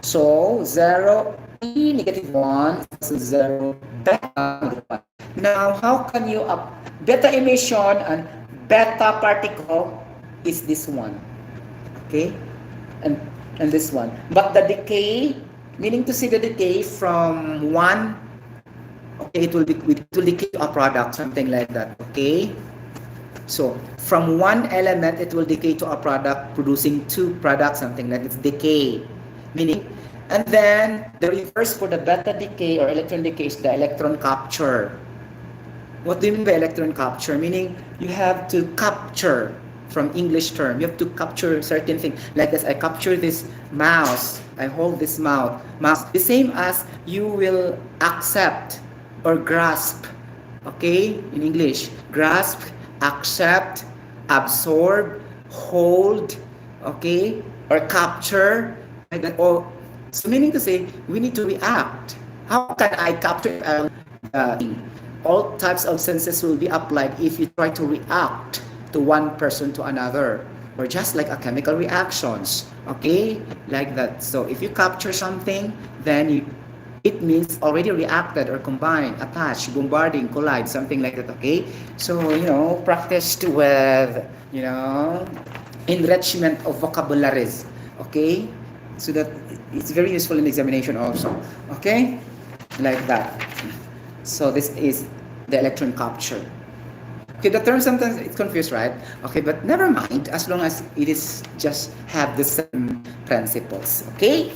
So 0 E negative 1, so 0 beta. Now, how can you up beta emission and beta particle is this one. Okay? And this one. But the decay, meaning to say the decay from 1, okay, it will decay to a product, something like that. Okay? So from one element, it will decay to a product producing two products, something like it's decay. Meaning, and then the reverse for the beta decay or electron decay is the electron capture. What do you mean by electron capture? Meaning you have to capture, from English term, you have to capture certain things. Like this, I capture this mouse, I hold this mouse. The same as you will accept or grasp. Okay, in English, grasp, accept, absorb, hold, okay, or capture, like that. Or so meaning to say, we need to react. How can I capture? All types of senses will be applied if you try to react to one person to another, or just like a chemical reactions. Okay, like that. So if you capture something, then it means already reacted or combined, attached, bombarding, collide, something like that. Okay, so practiced with enrichment of vocabularies. Okay, so that it's very useful in examination also. Okay, like that. So this is the electron capture. Okay, the term sometimes it's confused, right? Okay, but never mind, as long as it is just have the same principles. Okay,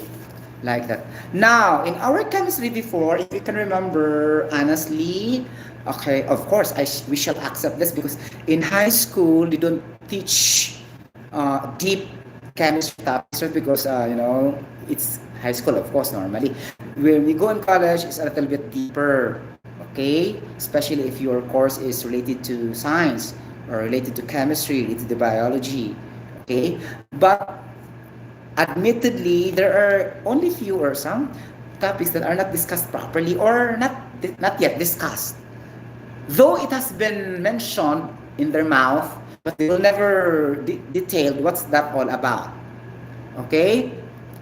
like that. Now, in our chemistry before, if you can remember, honestly, okay, of course, we shall accept this because in high school they don't teach deep chemistry topics because it's high school, of course. Normally, when we go in college, it's a little bit deeper. Okay, especially if your course is related to science or related to chemistry, related to biology. Okay, but admittedly, there are only few or some topics that are not discussed properly or not yet discussed. Though it has been mentioned in their mouth, but they will never detail what's that all about. Okay?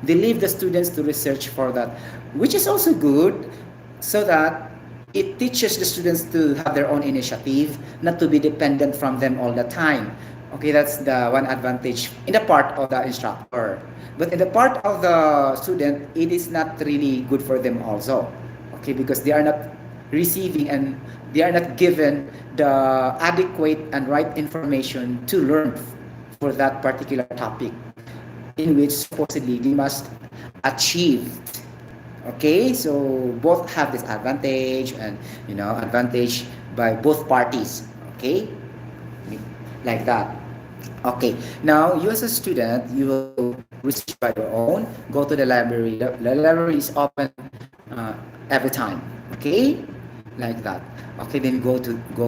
They leave the students to research for that, which is also good, so that it teaches the students to have their own initiative, not to be dependent from them all the time. Okay, that's the one advantage in the part of the instructor. But in the part of the student, it is not really good for them also. Okay, because they are not receiving and they are not given the adequate and right information to learn for that particular topic, in which supposedly they must achieve. Okay, so both have this advantage and advantage by both parties. Okay, like that. Okay, now you as a student, you will research by your own. Go to the library. The library is open every time. Okay, like that. Okay, then go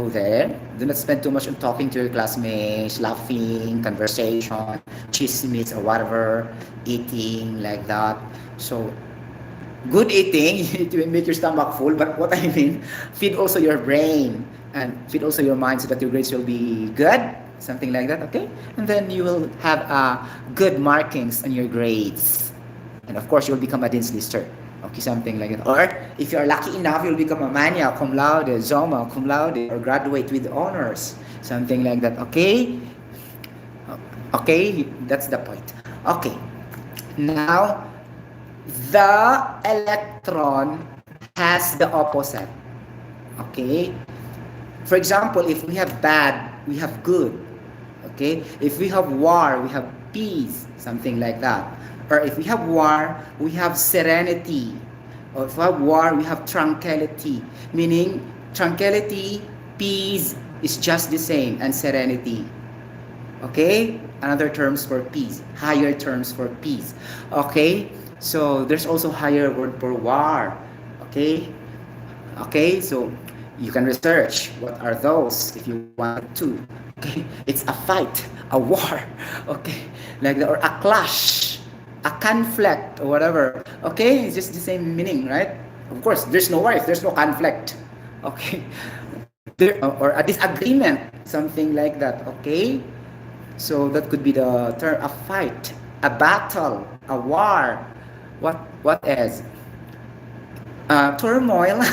there. Do not spend too much on talking to your classmates, laughing, conversation, chismes or whatever, eating like that. So good eating to make your stomach full, but what I mean, feed also your brain and feed also your mind so that your grades will be good, something like that. Okay, and then you will have good markings on your grades, and of course you'll become a dean's lister. Okay, something like that. Or if you're lucky enough, you'll become a mania cum laude, zoma cum laude, or graduate with honors, something like that. Okay, okay, that's the point. Okay, now the electron has the opposite. Okay. For example, if we have bad, we have good. Okay. If we have war, we have peace, something like that. Or if we have war, we have serenity. Or if we have war, we have tranquility. Meaning, tranquility, peace is just the same, and serenity. Okay? Another terms for peace. Higher terms for peace. Okay? So, there's also higher word for war. Okay? Okay? So, you can research what are those if you wanted to. Okay? It's a fight, a war. Okay? Like that, or a clash, a conflict, or whatever. Okay? It's just the same meaning, right? Of course, there's no war if there's no conflict. Okay? There, or a disagreement, something like that. Okay? So that could be the term, a fight, a battle, a war. What else? Turmoil.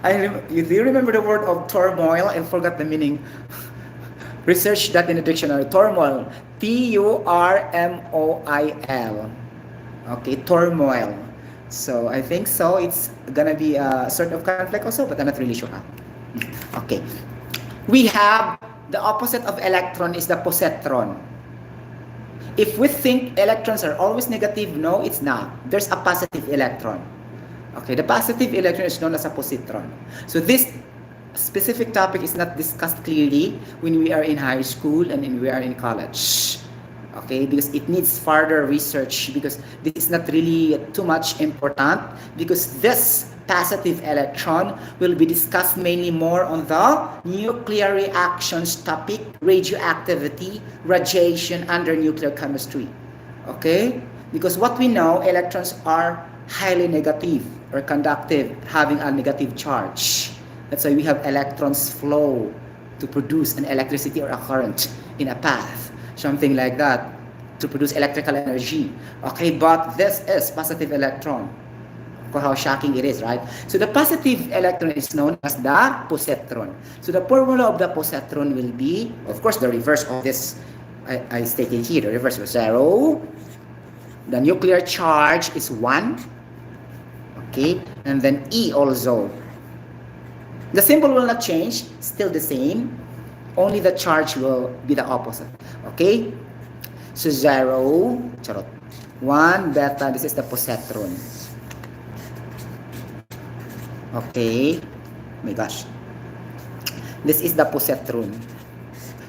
Do you remember the word of turmoil? I forgot the meaning. Research that in the dictionary. Turmoil. Turmoil. Okay, turmoil. So I think so. It's gonna be a sort of conflict also, but I'm not really sure. Okay. We have the opposite of electron is the positron. If we think electrons are always negative, no, it's not. There's a positive electron. Okay, the positive electron is known as a positron. So this specific topic is not discussed clearly when we are in high school and when we are in college. Okay, because it needs further research, because this is not really too much important, because this positive electron will be discussed mainly more on the nuclear reactions topic, radioactivity, radiation under nuclear chemistry. Okay, because what we know, electrons are highly negative or conductive, having a negative charge. That's why we have electrons flow to produce an electricity or a current in a path, something like that, to produce electrical energy. Okay, but this is positive electron. For how shocking it is, right? So the positive electron is known as the positron. So the formula of the positron will be, of course, the reverse of this. I stated here, the reverse was 0. The nuclear charge is 1. Okay, and then E also. The symbol will not change, still the same. Only the charge will be the opposite. Okay? So 0, 1, beta, this is the positron. Okay? Oh my gosh. This is the positron.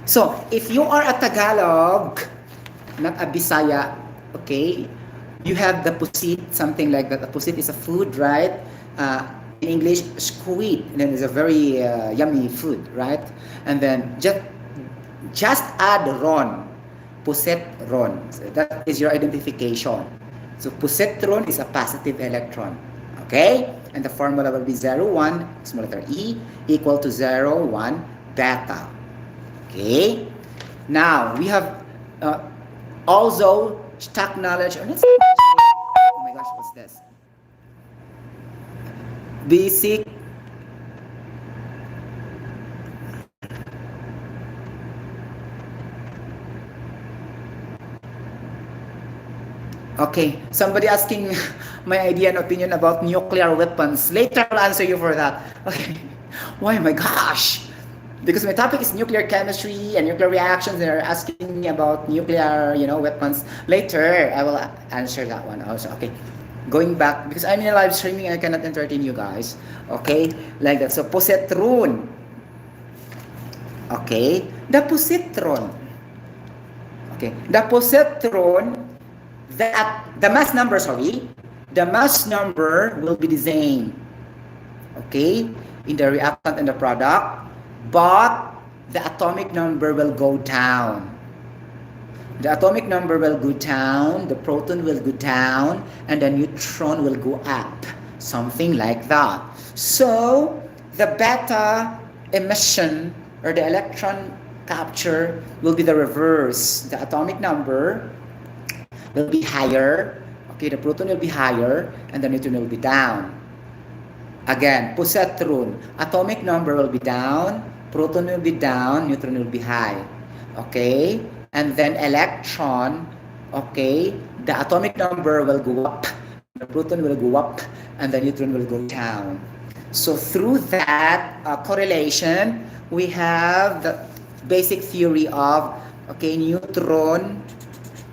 So, if you are a Tagalog, not a Bisaya, okay, you have the pusit, something like that. The pusit is a food, right? In English, squid. And then it's a very yummy food, right? And then just add ron, positron. So that is your identification. So positron is a positive electron. Okay? And the formula will be 0, 1, small letter E, equal to 0, 1, beta. Okay? Now, we have also stock knowledge. Oh my gosh, what's this? Basic Okay, somebody asking my idea and opinion about nuclear weapons. Later I'll answer you for that. Okay. Why, my gosh? Because my topic is nuclear chemistry and nuclear reactions. They're asking me about nuclear, weapons. Later, I will answer that one also. Okay. Going back, because I'm in a live streaming, I cannot entertain you guys. Okay? Like that. So, positron. Okay? The positron. Okay. The positron, the mass number, the mass number will be the same. Okay? In the reactant and the product. But the atomic number will go down. The atomic number will go down, the proton will go down, and the neutron will go up. Something like that. So, the beta emission or the electron capture will be the reverse. The atomic number will be higher. Okay, the proton will be higher, and the neutron will be down. Again, positron, atomic number will be down, proton will be down, neutron will be high. Okay? And then electron, okay, the atomic number will go up, the proton will go up, and the neutron will go down. So through that correlation, we have the basic theory of, okay, neutron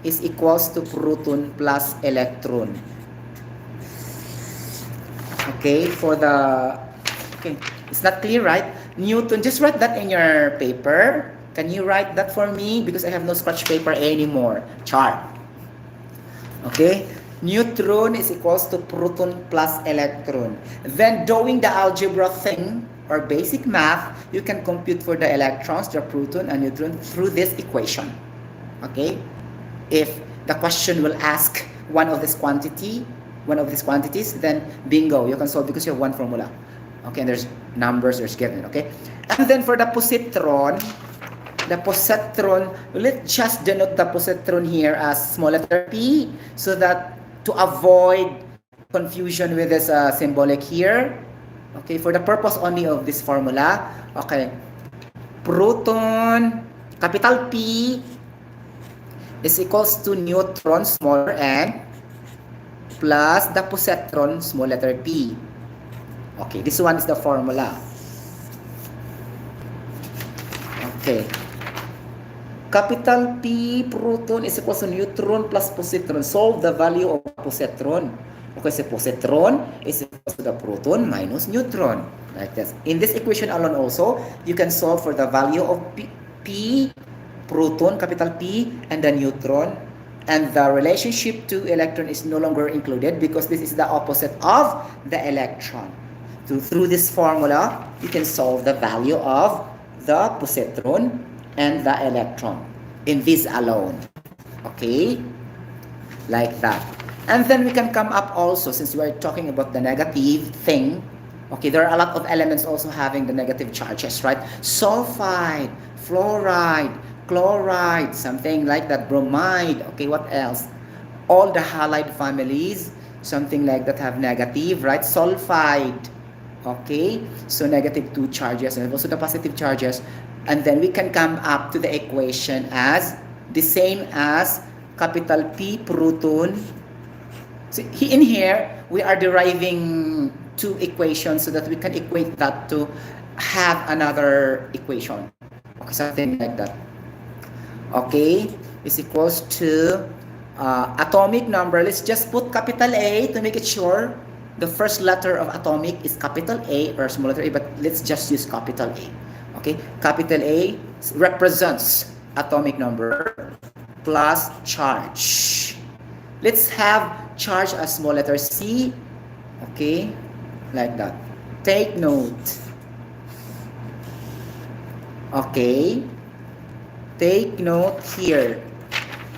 is equals to proton plus electron. Okay, for the, okay, it's not clear, right? Newton, just write that in your paper. Can you write that for me? Because I have no scratch paper anymore. Chart. Okay, neutron is equals to proton plus electron. Then doing the algebra thing or basic math, you can compute for the electrons, the proton and neutron through this equation. Okay, if the question will ask one of these quantities, then bingo, you can solve because you have one formula. Okay, and there's numbers there's given. Okay, and then for the positron, let's just denote the positron here as small letter p, so that to avoid confusion with this symbolic here. Okay, for the purpose only of this formula, okay, proton, capital P, is equals to neutron, smaller n, plus the positron, small letter p. Okay, this one is the formula. Okay. Capital P proton is equal to neutron plus positron. Solve the value of positron. Okay, so positron is equal to the proton minus neutron. Like this. In this equation alone also, you can solve for the value of P proton, capital P, and the neutron. And the relationship to electron is no longer included because this is the opposite of the electron. So through this formula, you can solve the value of the positron and the electron in this alone. Okay, like that. And then we can come up also, since we are talking about the negative thing. Okay, there are a lot of elements also having the negative charges, right? Sulfide, fluoride, chloride, something like that, bromide. Okay, what else? All the halide families, something like that, have negative, right? Sulfide. Okay, so negative 2 charges, and also the positive charges. And then we can come up to the equation as the same as capital P proton. So in here, we are deriving 2 equations so that we can equate that to have another equation. Okay, something like that. Okay, is equals to atomic number. Let's just put capital A to make it sure. The first letter of atomic is capital A or small letter A, but let's just use capital A. Okay, capital A represents atomic number plus charge. Let's have charge as small letter C. Okay, like that. Take note. Okay, take note here.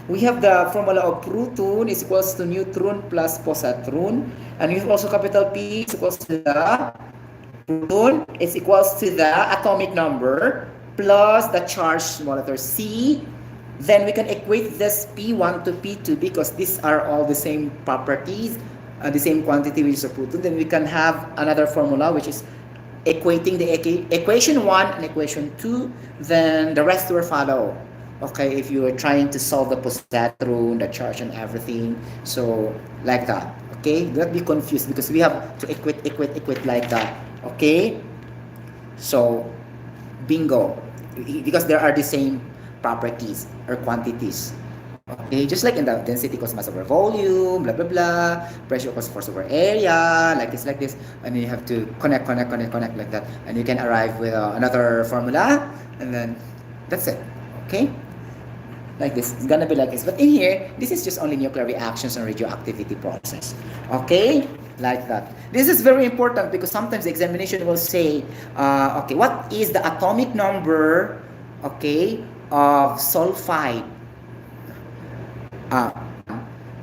We have the formula of proton is equals to neutron plus positron, and we have also capital P is equals to the proton is equals to the atomic number plus the charge, small letter C. Then we can equate this P1 to P2 because these are all the same properties, the same quantity which is a proton. Then we can have another formula which is equating the equation 1 and equation 2. Then the rest will follow. Okay, if you are trying to solve the positron, the charge and everything, so like that. Okay, do not be confused because we have to equate like that. Okay, so bingo, because there are the same properties or quantities. Okay, just like in the density equals mass over volume, blah blah blah, pressure equals force over area, like this, and then you have to connect like that, and you can arrive with another formula, and then that's it. Okay, like this, it's gonna be like this. But in here, this is just only nuclear reactions and radioactivity process. Okay, like that. This is very important because sometimes the examination will say, okay, what is the atomic number, okay, of sulfide?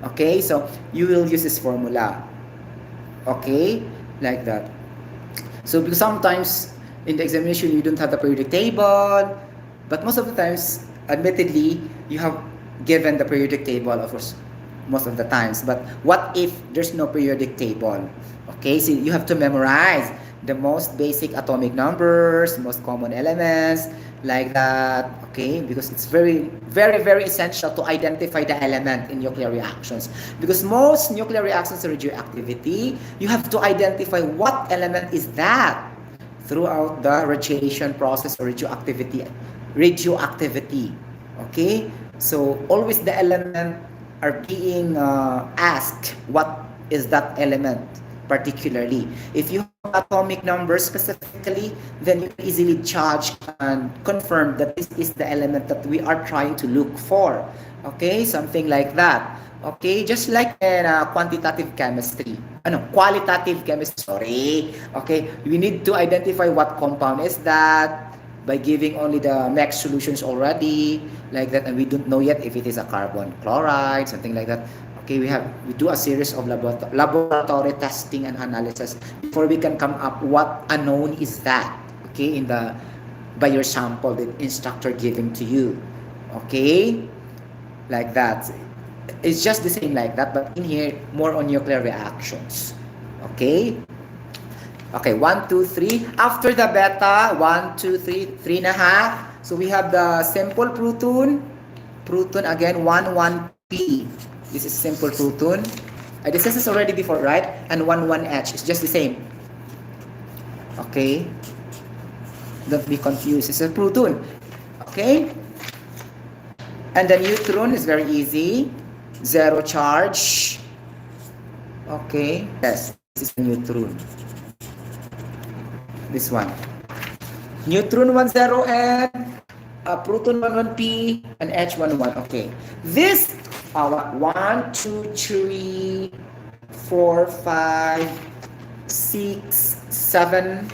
Okay, so you will use this formula. Okay, like that. So because sometimes in the examination you don't have the periodic table, but most of the times, admittedly, you have given the periodic table, of course, most of the times. But what if there's no periodic table? Okay, so you have to memorize the most basic atomic numbers, most common elements, like that, okay? Because it's very, very, very essential to identify the element in nuclear reactions. Because most nuclear reactions are radioactivity, you have to identify what element is that throughout the radiation process or radioactivity, okay? So always the element are being asked what is that element particularly. If you have atomic numbers specifically, then you can easily judge and confirm that this is the element that we are trying to look for. Okay, something like that. Okay, just like in quantitative chemistry. Qualitative chemistry, sorry. Okay, we need to identify what compound is that by giving only the mixed solutions already, like that, and we don't know yet if it is a carbon chloride, something like that. Okay, we do a series of laboratory testing and analysis before we can come up what unknown is that. Okay, in the by your sample the instructor giving to you. Okay, like that. It's just the same like that, but in here more on nuclear reactions. Okay. Okay, 1, 2, 3. After the beta, 1, 2, 3, 3.5. So we have the simple proton. Proton again, 1, 1p. This is simple proton. This is already before, right? And 1, 1h. It's just the same. Okay. Don't be confused. It's a proton. Okay. And the neutron is very easy. Zero charge. Okay. Yes, this is the neutron. This one. Neutron 10N, proton 11p, and H11. Okay. This 1, 2, 3, 4, 5, 6, 7.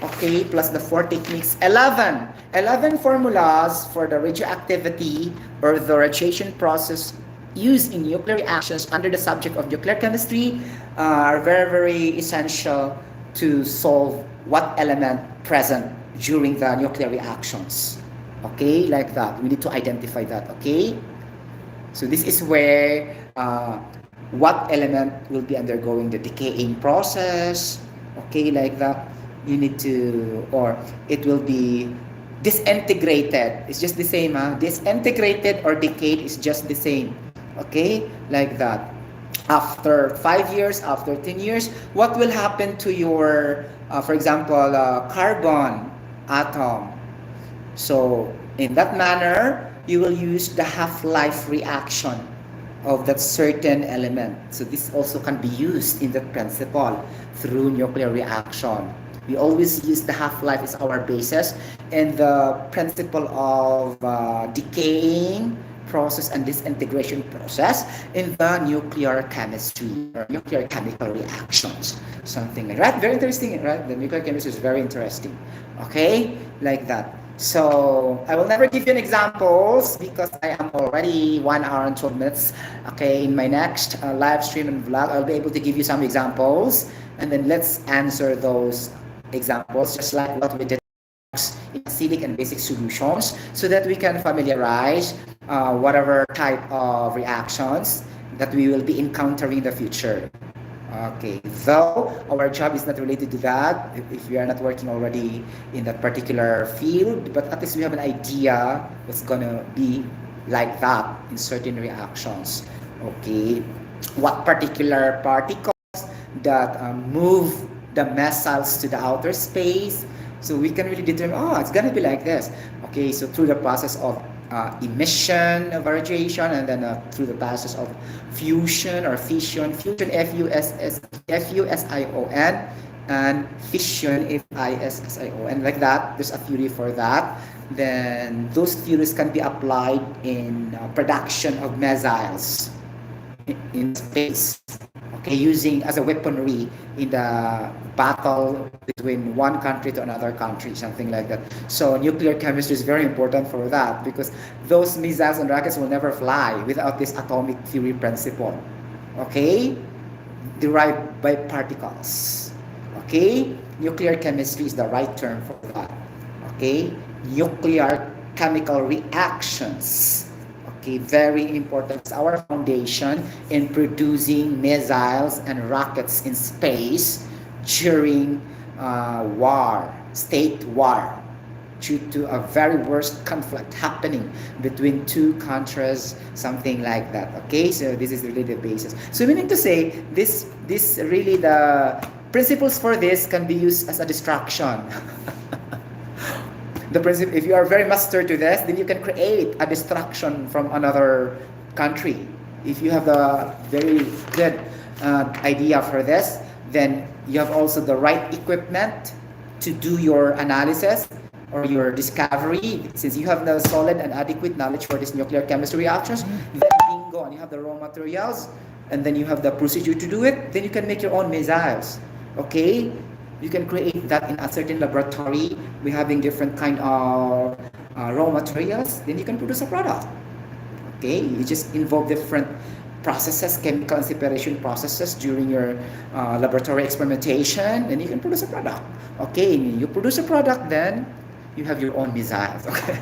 Okay, plus the 4 techniques. 11. 11 formulas for the radioactivity or the radiation process used in nuclear reactions under the subject of nuclear chemistry are very, very essential to solve what element present during the nuclear reactions. Okay, like that. We need to identify that. Okay, so this is where what element will be undergoing the decaying process. Okay, like that. You need to, or it will be disintegrated. It's just the same. Disintegrated or decayed is just the same. Okay, like that. After 5 years, after 10 years, what will happen to your, for example, carbon atom? So in that manner, you will use the half-life reaction of that certain element. So this also can be used in the principle through nuclear reaction. We always use the half-life as our basis and the principle of decaying process and disintegration process in the nuclear chemistry or nuclear chemical reactions, something like that. Very interesting, right? The nuclear chemistry is very interesting. Okay, like that. So I will never give you an examples because I am already 1 hour and 12 minutes. Okay, in my next live stream and vlog, I'll be able to give you some examples, and then let's answer those examples just like what we did in acidic and basic solutions, so that we can familiarize whatever type of reactions that we will be encountering in the future. Okay, though our job is not related to that if we are not working already in that particular field, but at least we have an idea what's gonna be like that in certain reactions. Okay, what particular particles that move the missiles to the outer space, so we can really determine, it's gonna be like this. Okay, so through the process of emission of radiation, and then through the process of fusion or fission, Fusion, and fission, Fission, like that. There's a theory for that. Then those theories can be applied in production of missiles in space. Okay, using as a weaponry in the battle between one country to another country, something like that. So nuclear chemistry is very important for that, because those missiles and rockets will never fly without this atomic theory principle. Okay, derived by particles. Okay, nuclear chemistry is the right term for that. Okay, nuclear chemical reactions. Okay, very important. It's our foundation in producing missiles and rockets in space during war, state war, due to a very worst conflict happening between two countries, something like that. Okay, so this is really the basis. So meaning to say, this really the principles for this can be used as a distraction. The principle, if you are very master to this, then you can create a distraction from another country. If you have the very good idea for this, then you have also the right equipment to do your analysis or your discovery. Since you have the solid and adequate knowledge for these nuclear chemistry reactions, then bingo, and you have the raw materials, and then you have the procedure to do it, then you can make your own missiles. Okay, you can create that in a certain laboratory. We're having different kind of raw materials, then you can produce a product. Okay, you just involve different processes, chemical and separation processes during your laboratory experimentation, and you can produce a product. Okay, you produce a product, then you have your own missiles. Okay,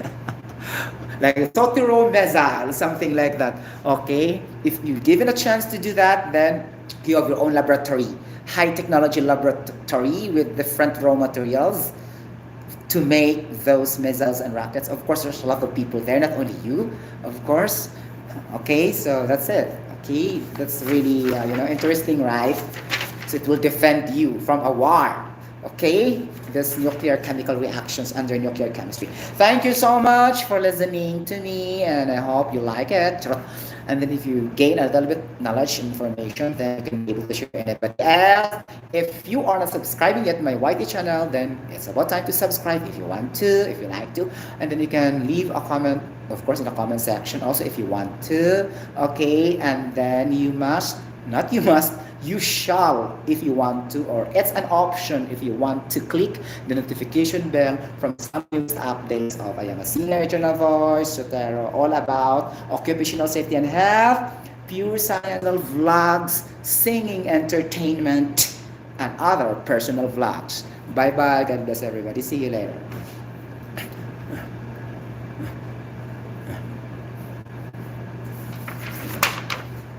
like a Sotero missile, something like that. Okay, if you're given a chance to do that, then you have your own laboratory, high technology laboratory with different raw materials to make those missiles and rockets. Of course, there's a lot of people there, not only you, of course. Okay, so that's it. Okay, that's really interesting, right? So it will defend you from a war. Okay, this nuclear chemical reactions under nuclear chemistry. Thank you so much for listening to me, and I hope you like it. And then if you gain a little bit knowledge and information, then you can be able to share anybody else. If you are not subscribing yet to my YT channel, then it's about time to subscribe if you want to, if you like to. And then you can leave a comment, of course, in the comment section also if you want to. Okay, and then you must, not you must, you shall if you want to, or it's an option if you want to click the notification bell from some news updates of I am a senior regional voice, Sotero, all about occupational safety and health, pure scientific vlogs, singing, entertainment, and other personal vlogs. Bye bye. God bless everybody. See you later.